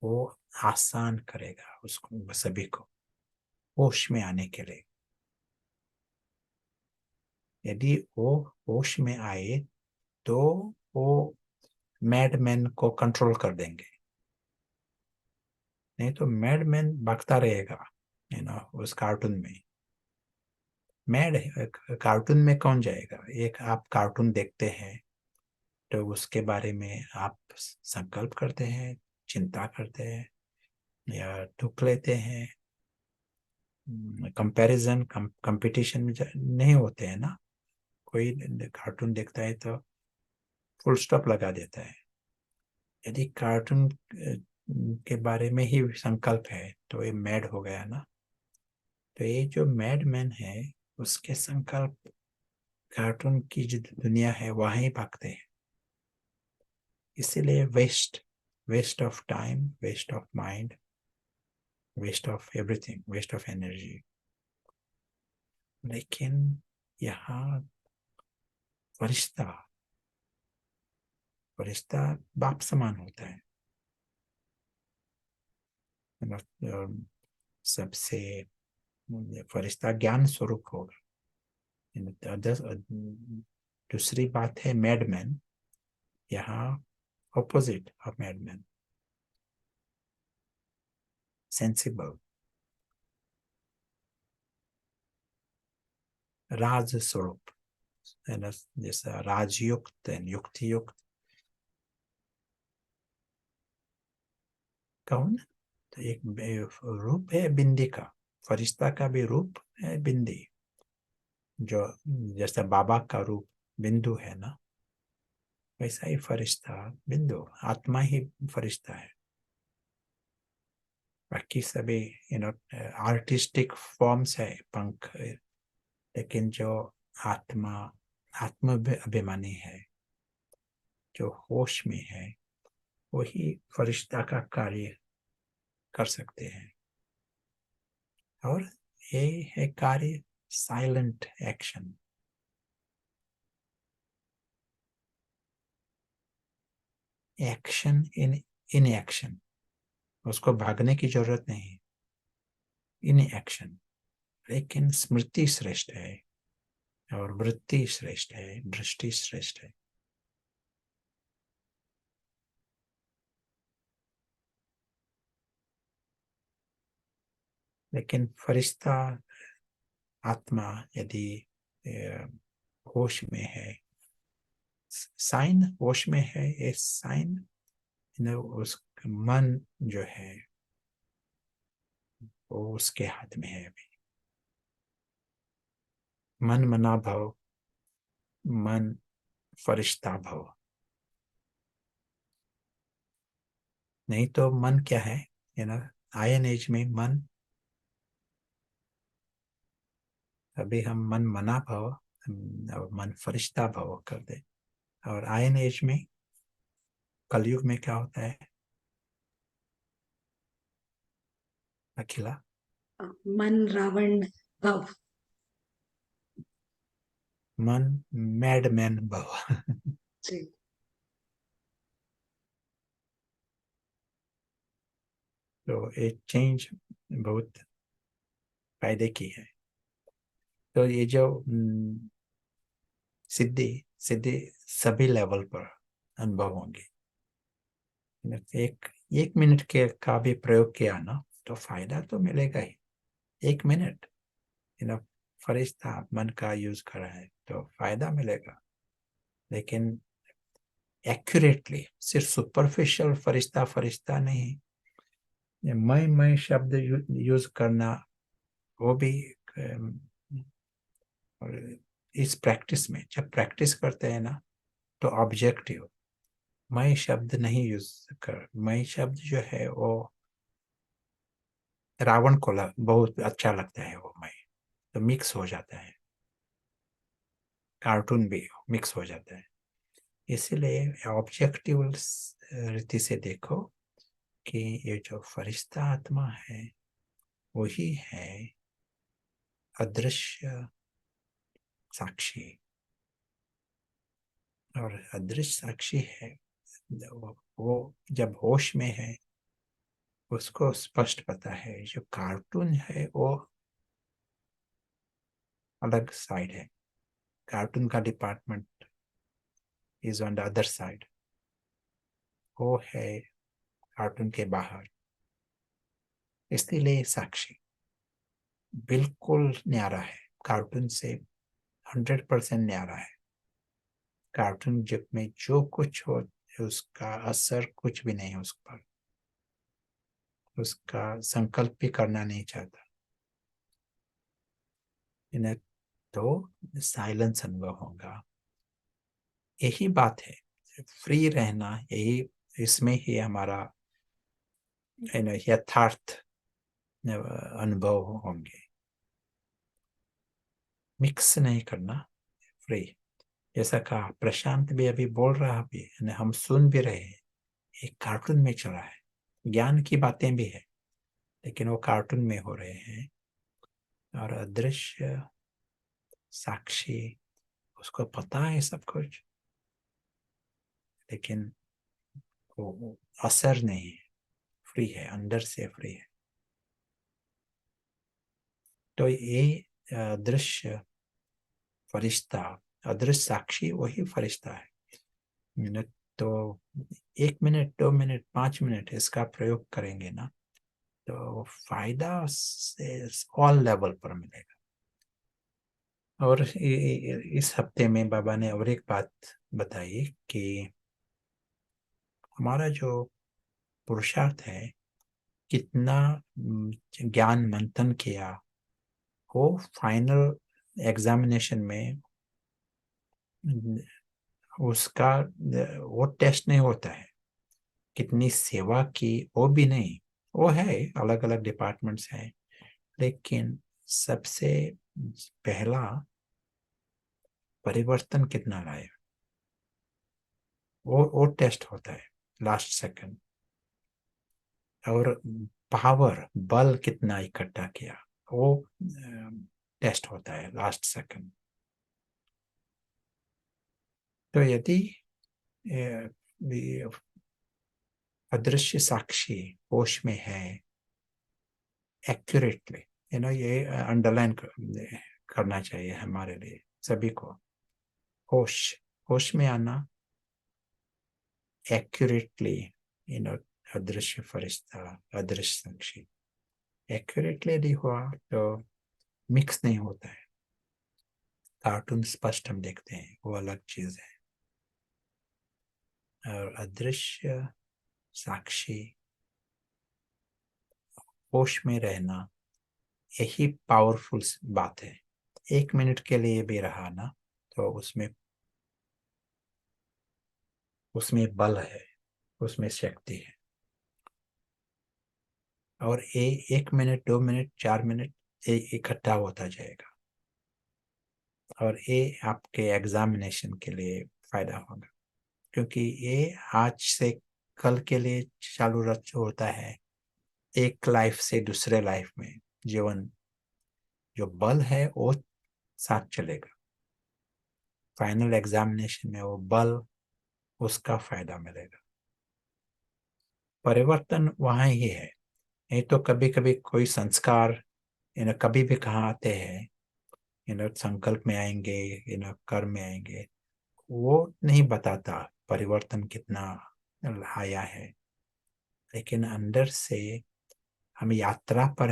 वो आसान करेगा उसको, सभी को होश में आने के लिए। यदि वो होश में आए तो वो मैडमैन को कंट्रोल कर देंगे, नहीं तो मैडमैन भागता रहेगा उस कार्टून में। मैड कार्टून में कौन जाएगा? एक आप कार्टून देखते हैं तो उसके बारे में आप संकल्प करते हैं, चिंता करते हैं या दुख लेते हैं। कंपैरिजन कंपटीशन में नहीं होते हैं ना। कोई कार्टून देखता है तो फुल स्टॉप लगा देता है। यदि कार्टून के बारे में ही संकल्प है तो ये मैड हो गया ना। तो ये जो मैड मैन है उसके संकल्प कार्टून की जो दुनिया है वहीं भागते हैं। इसीलिए waste of time, waste of mind, waste of everything, waste of energy. लेकिन यहाँ फरिश्ता फरिश्ता बाप समान होता है। सबसे फरिश्ता ज्ञान स्वरूप होगा। दूसरी बात है मैडमैन, यहाँ ऑपोजिट ऑफ मैडमैन, सेंसिबल, राज स्वरूप, जैसा राजयुक्त, युक्ति युक्त। कौन? तो एक रूप है बिंदी का, फरिश्ता का भी रूप है बिंदी, जो जैसा बाबा का रूप बिंदु है ना, वैसा ही फरिश्ता बिंदु, आत्मा ही फरिश्ता है। बाकी सभी आर्टिस्टिक फॉर्म्स है, पंख, लेकिन जो आत्मा, आत्म अभिमानी है, जो होश में है, वही फरिश्ता का कार्य कर सकते हैं। और ये है कार्य silent action. Action in action, उसको भागने की जरूरत नहीं, इन एक्शन। लेकिन स्मृति श्रेष्ठ है और वृत्ति श्रेष्ठ है, दृष्टि श्रेष्ठ है। लेकिन फरिश्ता आत्मा यदि होश में है, साइन होश में है, ये साइन उस मन जो है वो उसके हाथ में है अभी। मन मना भव, मन फरिश्ता भव। नहीं तो मन क्या है, आयन एज में मन अभी हम मन मना भाव और मन फरिश्ता भाव कर दे। और आयन एज में, कलयुग में क्या होता है अखिला? मन रावण भव। मन मैडमैन भाव। जी। तो ये चेंज बहुत फायदे की है। तो ये जो सिद्धि सिद्धि सभी लेवल पर अनुभव होंगे। एक एक मिनट के का भी प्रयोग किया ना तो फायदा तो मिलेगा ही। 1 मिनट फरिश्ता मन का यूज कर रहा है तो फायदा मिलेगा। लेकिन एक्यूरेटली सिर्फ सुपरफिशियल फरिश्ता फरिश्ता नहीं, मैं शब्द यूज करना वो भी और इस प्रैक्टिस में जब प्रैक्टिस करते हैं ना तो ऑब्जेक्टिव मैं शब्द नहीं यूज कर। मैं शब्द जो है वो रावण को बहुत अच्छा लगता है, वो मैं तो मिक्स हो जाता है, कार्टून भी मिक्स हो जाता है। इसलिए ऑब्जेक्टिव रीति से देखो कि ये जो फरिश्ता आत्मा है वही है अदृश्य साक्षी। और अदृश्य साक्षी है वो जब होश में है उसको स्पष्ट पता है। जो कार्टून है वो अलग साइड है, कार्टून का department is on the other side, वो है कार्टून के बाहर। इसलिए साक्षी बिल्कुल न्यारा है, कार्टून से 100% न्यारा है। कार्टून जब में जो कुछ हो उसका असर कुछ भी नहीं उस पर, उसका संकल्प भी करना नहीं चाहता। इन्हें तो साइलेंस अनुभव होगा। यही बात है, फ्री रहना, यही इसमें ही हमारा यथार्थ अनुभव होंगे। मिक्स नहीं करना, फ्री। जैसा कहा प्रशांत भी अभी बोल रहा भी, हम सुन भी रहे हैं, एक कार्टून में चला है, ज्ञान की बातें भी है लेकिन वो कार्टून में हो रहे हैं। और अदृश्य साक्षी उसको पता है सब कुछ लेकिन वो असर नहीं है, फ्री है, अंदर से फ्री है। तो ये अदृश्य फरिश्ता, अदृश्य साक्षी वही फरिश्ता है। तो 1 मिनट 2 मिनट 5 मिनट इसका प्रयोग करेंगे ना तो फायदा ऑल लेवल पर मिलेगा। और इस हफ्ते में बाबा ने और एक बात बताई कि हमारा जो पुरुषार्थ है, कितना ज्ञान मंथन किया, वो फाइनल एग्जामिनेशन में उसका वो टेस्ट नहीं होता है। कितनी सेवा की वो भी नहीं, वो है अलग अलग डिपार्टमेंट्स हैं, लेकिन सबसे पहला परिवर्तन कितना लाए वो टेस्ट होता है लास्ट सेकंड। और पावर, बल कितना इकट्ठा किया वो टेस्ट होता है लास्ट सेकंड। तो यदि अदृश्य साक्षी होश में है एक्यूरेटली, ये अंडरलाइन करना चाहिए हमारे लिए सभी को। होश होश में आना एक्यूरेटली, अदृश्य फरिश्ता अदृश्य साक्षी एक्यूरेटली यदि हुआ तो मिक्स नहीं होता है। कार्टून स्पष्ट हम देखते हैं वो अलग चीज है, और अदृश्य साक्षी होश में रहना यही पावरफुल बात है। 1 मिनट के लिए भी रहा ना तो उसमें उसमें बल है, उसमें शक्ति है। और 1 मिनट 2 मिनट 4 मिनट इकट्ठा होता जाएगा। और ये आपके एग्जामिनेशन के लिए फायदा होगा, क्योंकि ये आज से कल के लिए चालू होता है, एक लाइफ से दूसरे लाइफ में जीवन जो बल है वो साथ चलेगा। फाइनल एग्जामिनेशन में वो बल, उसका फायदा मिलेगा। परिवर्तन वहां ही है। नहीं तो कभी कभी कोई संस्कार कभी भी कहाँ आते हैं, संकल्प में आएंगे, कर्म में आएंगे, वो नहीं बताता परिवर्तन कितना आया है। लेकिन अंदर से हम यात्रा पर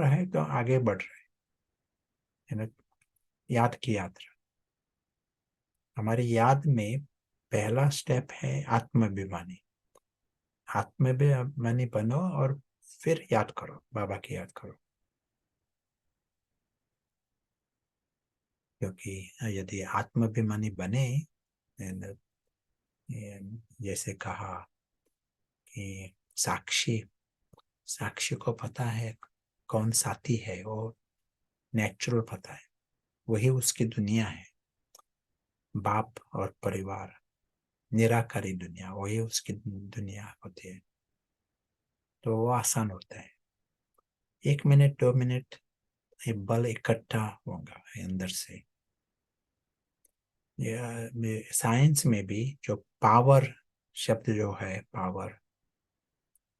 है तो आगे बढ़ रहे हैं। याद की यात्रा, हमारी याद में पहला स्टेप है आत्माभिमानी। आत्माभिमानी बनो और फिर याद करो, बाबा की याद करो। क्योंकि यदि आत्माभिमानी बने, जैसे कहा कि साक्षी को पता है कौन साथी है, वो नेचुरल पता है, वही उसकी दुनिया है। बाप और परिवार, निराकारी दुनिया, वही उसकी दुनिया होती है। तो वो आसान होता है। 1 मिनट 2 मिनट ये बल इकट्ठा होगा अंदर से। साइंस में भी जो पावर शब्द जो है,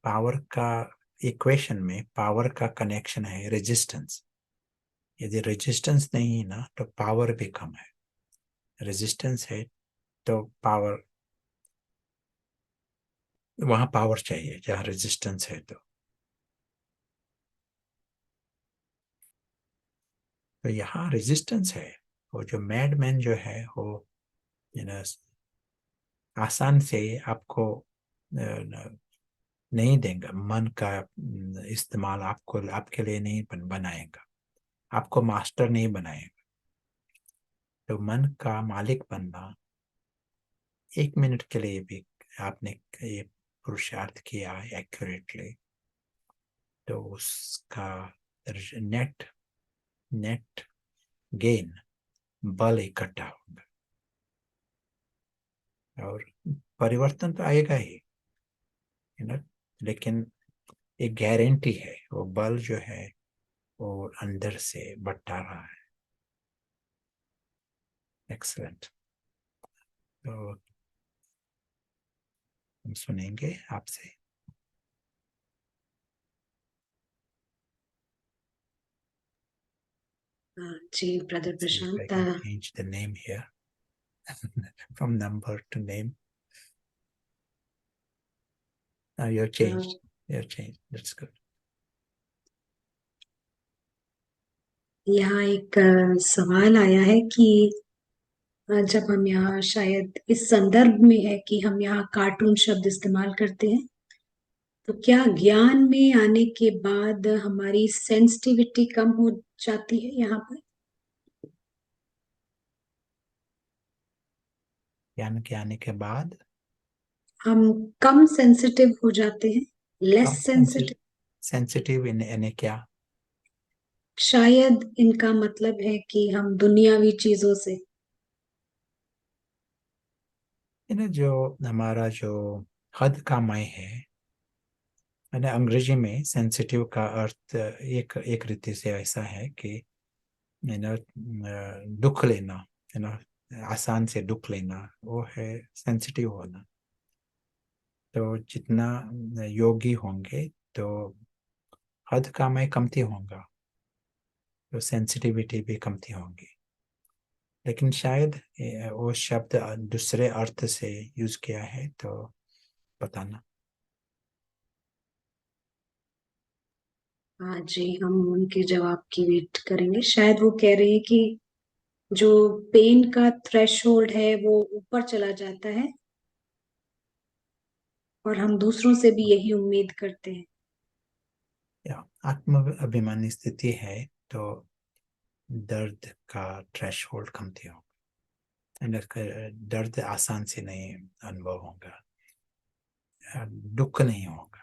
पावर का इक्वेशन में पावर का कनेक्शन है रेजिस्टेंस। यदि रेजिस्टेंस नहीं है ना, तो पावर भी कम है। रेजिस्टेंस है तो पावर, वहां पावर चाहिए जहां रेजिस्टेंस है। तो यहाँ रेजिस्टेंस है। वो जो मैडमैन जो है वो आसान से आपको नहीं देगा। मन का इस्तेमाल आपको, आपके लिए नहीं बनाएगा, आपको मास्टर नहीं बनाएगा। तो मन का मालिक बनना, 1 मिनट के लिए भी आपने ये पुरुषार्थ किया एक्यूरेटली, तो उसका नेट गेन बल इकट्ठा होगा और परिवर्तन तो आएगा ही, लेकिन एक गारंटी है, वो बल जो है वो अंदर से बढ़ता रहा है। एक्सलेंट। तो हम सुनेंगे आपसे। जी brother See if I Prashant, can change the name here from number to name. Now you're changed. You're changed. That's good. यहाँ एक सवाल आया है कि जब हम यहाँ, शायद इस संदर्भ में है कि हम यहाँ कार्टून शब्द इस्तेमाल करते हैं, तो क्या ज्ञान में आने के बाद हमारी सेंसिटिविटी कम हो जाती है? यहाँ पर ज्ञान के आने के बाद हम कम सेंसिटिव हो जाते हैं, लेस सेंसिटिव। सेंसिटिव इन क्या? शायद इनका मतलब है कि हम दुनियावी चीजों से, जो हमारा जो हद का मैं है, अंग्रेजी में सेंसिटिव का अर्थ एक रीति से ऐसा है कि दुख लेना, आसान से दुख लेना, वो है सेंसिटिव होना। तो जितना योगी होंगे तो हद का मैं कमती होगा, तो सेंसिटिविटी भी कमती होगी। लेकिन शायद वो शब्द दूसरे अर्थ से यूज किया है, तो बताना। हाँ जी, हम उनके जवाब की वेट करेंगे। शायद वो कह रही है कि जो पेन का थ्रेशोल्ड है वो ऊपर चला जाता है और हम दूसरों से भी यही उम्मीद करते हैं। या आत्म अभिमानी स्थिति है तो दर्द का थ्रेशोल्ड कमती होगा, दर्द आसान से नहीं अनुभव होगा, दुख नहीं होगा।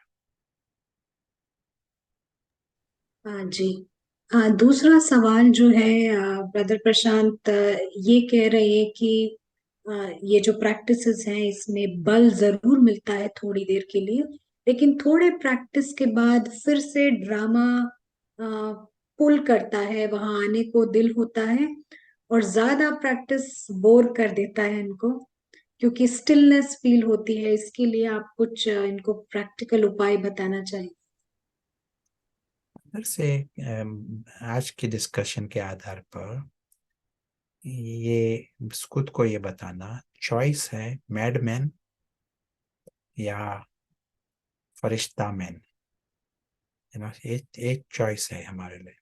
हाँ जी, दूसरा सवाल जो है ब्रदर प्रशांत ये कह रहे हैं कि ये जो प्रैक्टिसेस हैं इसमें बल जरूर मिलता है थोड़ी देर के लिए, लेकिन थोड़े प्रैक्टिस के बाद फिर से ड्रामा पुल करता है, वहां आने को दिल होता है, और ज्यादा प्रैक्टिस बोर कर देता है इनको, क्योंकि स्टिलनेस फील होती है। इसके लिए आप कुछ इनको प्रैक्टिकल उपाय बताना चाहिए। अंदर से आज की डिस्कशन के आधार पर ये खुद को ये बताना चॉइस है, मैडमैन या फरिश्ता मैन, एक चॉइस है हमारे लिए,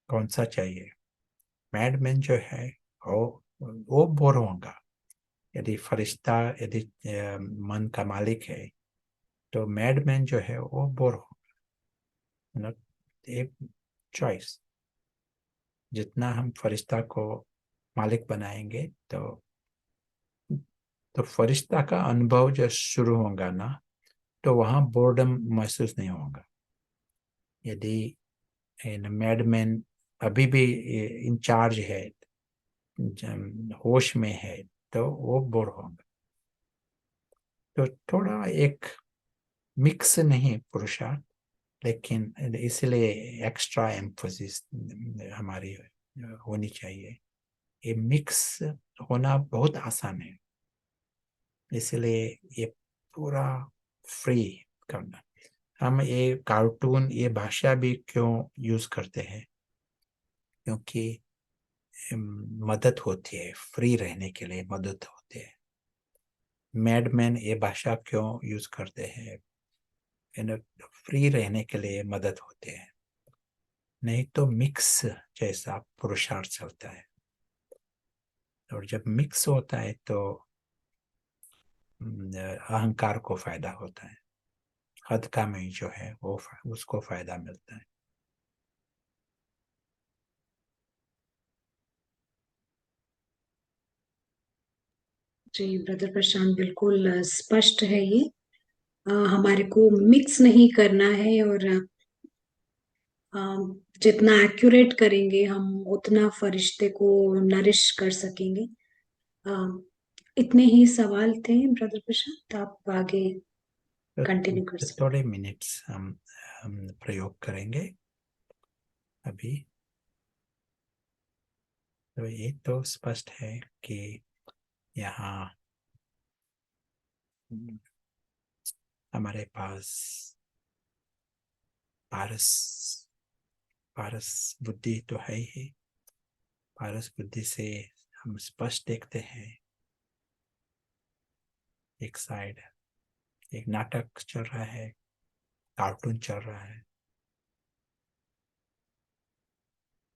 कौन सा चाहिए। मैडमैन जो है वो बोर होगा। यदि फरिश्ता, यदि मन का मालिक है, तो मैडमैन जो है वो बोर होगा। एक चॉइस, जितना हम फरिश्ता को मालिक बनाएंगे तो फरिश्ता का अनुभव जब शुरू होगा ना, तो वहां बोर्डम महसूस नहीं होगा। यदि मैडमैन अभी भी इंचार्ज है, होश में है, तो वो बोर होगा। तो थोड़ा एक मिक्स नहीं पुरुषार्थ, लेकिन इसलिए एक्स्ट्रा एम्फोसिस हमारी होनी चाहिए। ये मिक्स होना बहुत आसान है, इसलिए ये पूरा फ्री करना। हम ये कार्टून, ये भाषा भी क्यों यूज करते हैं, क्योंकि मदद होती है, फ्री रहने के लिए मदद होती है। मैडमैन ये भाषा क्यों यूज करते हैं, फ्री रहने के लिए मदद होते हैं। नहीं तो मिक्स जैसा पुरुषार्थ चलता है, और जब मिक्स होता है तो अहंकार को फायदा होता है, हद का मैं जो है वो उसको फायदा मिलता है। जी ब्रदर प्रशांत, बिल्कुल स्पष्ट है ये। हमारे को मिक्स नहीं करना है, और अ, जितना एक्यूरेट करेंगे हम उतना फरिश्ते को नरिश कर सकेंगे। अ, इतने ही सवाल थे ब्रदर प्रशांत, आप आगे कंटिन्यू कर तो सकते। थोड़े मिनट्स हम प्रयोग करेंगे अभी। तो ये तो स्पष्ट है कि यहाँ हमारे पास पारस पारस बुद्धि तो है ही। पारस बुद्धि से हम स्पष्ट देखते हैं, एक साइड एक नाटक चल रहा है, कार्टून चल रहा है,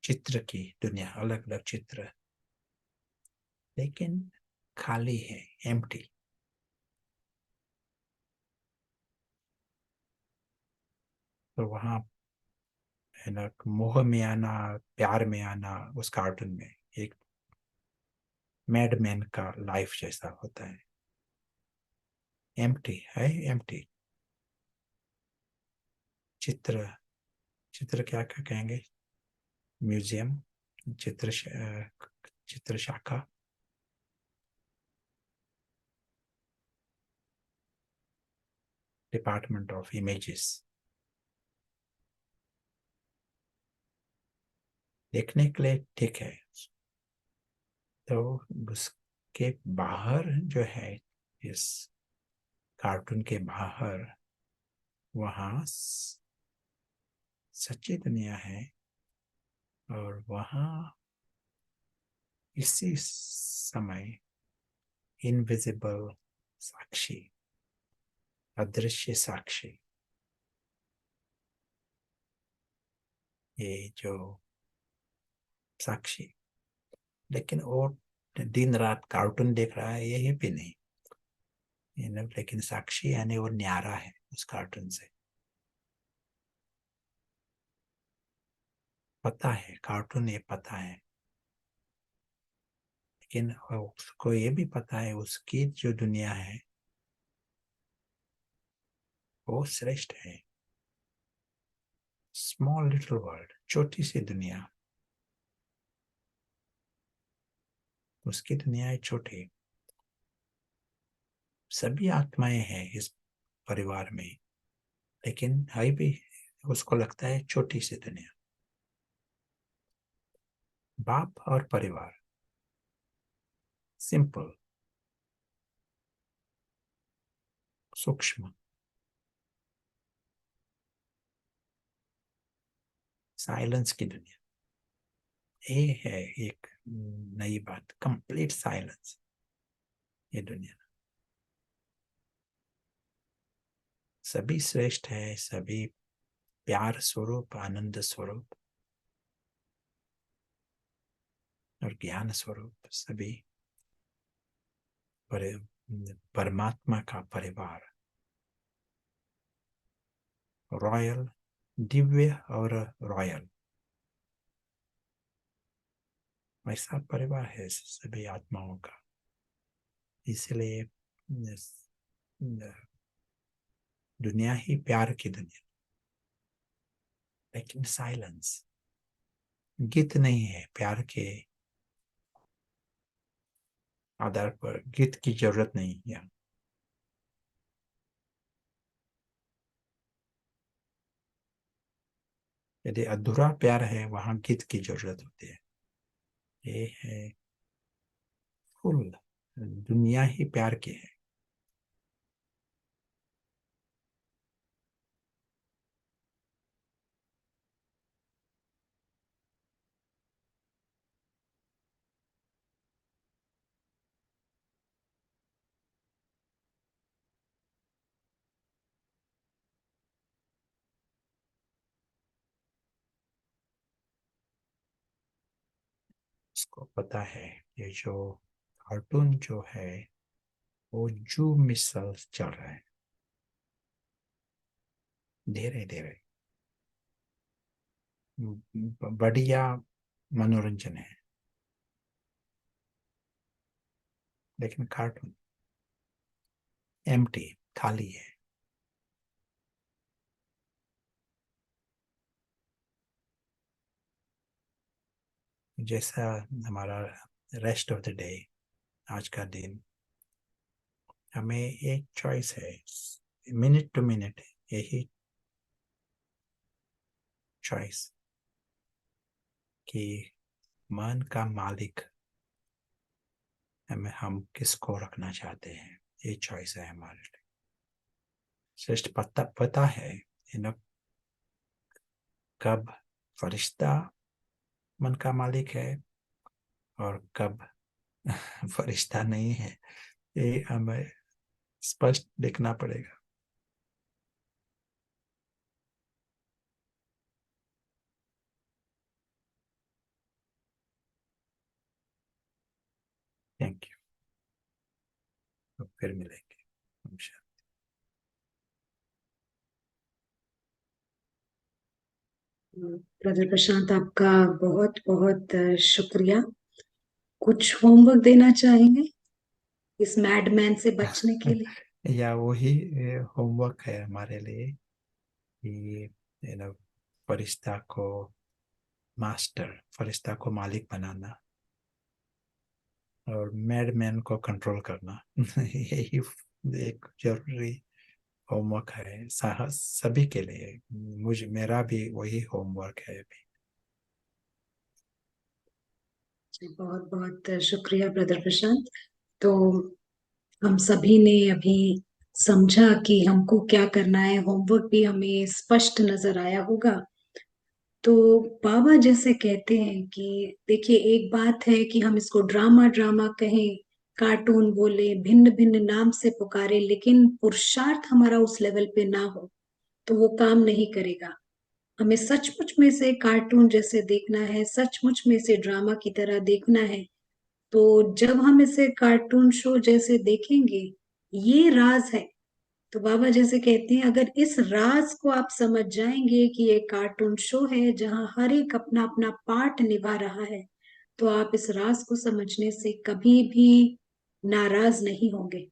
चित्र की दुनिया, अलग अलग चित्र, लेकिन खाली है, एम्प्टी। तो वहां है ना, मोह में आना, प्यार में आना, उस कार्टून में एक मैडमैन का लाइफ जैसा होता है, एम्प्टी है, एम्प्टी। चित्र, चित्र क्या क्या कहेंगे, म्यूजियम, चित्र चित्र शाखा, डिपार्टमेंट ऑफ इमेजेस। देखने के लिए ठीक है। तो उसके बाहर जो है, इस कार्टून के बाहर, वहाँ सच्ची दुनिया है, और वहाँ इसी समय इनविजिबल साक्षी, अदृश्य साक्षी, ये जो साक्षी, लेकिन वो दिन रात कार्टून देख रहा है यही भी नहीं, लेकिन साक्षी यानी वो न्यारा है उस कार्टून से। पता है कार्टून, ये पता है, लेकिन उसको ये भी पता है उसकी जो दुनिया है वो श्रेष्ठ है। स्मॉल लिटिल वर्ल्ड, छोटी सी दुनिया, उसकी दुनिया है छोटी। सभी आत्माएं हैं इस परिवार में, लेकिन है भी, उसको लगता है छोटी सी दुनिया। बाप और परिवार, सिंपल, सूक्ष्म, साइलेंस की दुनिया। ये है एक नई बात, कंप्लीट साइलेंस ये दुनिया। सभी श्रेष्ठ है, सभी प्यार स्वरूप, आनंद स्वरूप और ज्ञान स्वरूप, सभी परमात्मा का परिवार, रॉयल, दिव्य और रॉयल, वैसा परिवार है सभी आत्माओं का। इसलिए दुनिया ही प्यार की दुनिया, लेकिन साइलेंस, गीत नहीं है प्यार के आधार पर, गीत की जरूरत नहीं है। यदि अधूरा प्यार है, वहां गीत की जरूरत होती है। ये है फुल, दुनिया ही प्यार की है। इसको पता है, ये जो कार्टून जो है वो जू मिसल चल रहा है, धीरे धीरे बढ़िया मनोरंजन है, लेकिन कार्टून एम्प्टी, खाली है। जैसा हमारा रेस्ट ऑफ द डे, आज का दिन, हमें एक चॉइस है, मिनट टू मिनट यही चॉइस कि मन का मालिक हम किसको रखना चाहते हैं, ये चॉइस है हमारे लिए। श्रेष्ठ पता है इन कब फरिश्ता मन का मालिक है और कब फरिश्ता नहीं है, ये हमें स्पष्ट देखना पड़ेगा। थैंक यू, तो फिर मिलेंगे। नमस्कार। ब्रदर प्रशांत, आपका बहुत बहुत शुक्रिया। कुछ होमवर्क देना चाहेंगे इस मैडमैन से बचने के लिए? या वही होमवर्क है हमारे लिए कि फरिश्ता को मास्टर, फरिश्ता को मालिक बनाना और मैडमैन को कंट्रोल करना यही एक जरूरी होमवर्क है साहस सभी के लिए। मेरा भी वही होमवर्क है अभी। बहुत बहुत शुक्रिया ब्रदर प्रशांत। तो हम सभी ने अभी समझा कि हमको क्या करना है, होमवर्क भी हमें स्पष्ट नजर आया होगा। तो बाबा जैसे कहते हैं कि देखिए, एक बात है कि हम इसको ड्रामा ड्रामा कहें, कार्टून बोले, भिन्न भिन्न नाम से पुकारे, लेकिन पुरुषार्थ हमारा उस लेवल पे ना हो तो वो काम नहीं करेगा। हमें सचमुच में से कार्टून जैसे देखना है, सचमुच में से ड्रामा की तरह देखना है। तो जब हम इसे कार्टून शो जैसे देखेंगे, ये राज है। तो बाबा जैसे कहते हैं, अगर इस राज को आप समझ जाएंगे कि ये कार्टून शो है जहां हर एक अपना अपना पार्ट निभा रहा है, तो आप इस राज को समझने से कभी भी नाराज नहीं होंगे।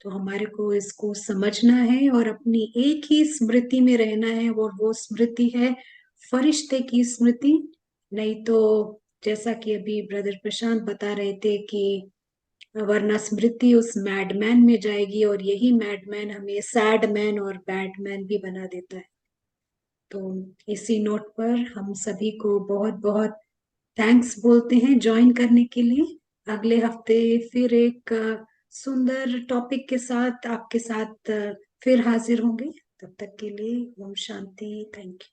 तो हमारे को इसको समझना है और अपनी एक ही स्मृति में रहना है, और वो स्मृति है फरिश्ते की स्मृति, नहीं तो जैसा कि अभी ब्रदर प्रशांत बता रहे थे कि वरना स्मृति उस मैडमैन में जाएगी और यही मैडमैन हमें सैड मैन और बैडमैन भी बना देता है। तो इसी नोट पर हम सभी को बहुत बहुत थैंक्स बोलते हैं ज्वाइन करने के लिए। अगले हफ्ते फिर एक सुंदर टॉपिक के साथ आपके साथ फिर हाजिर होंगे। तब तक के लिए ओम शांति। Thank you.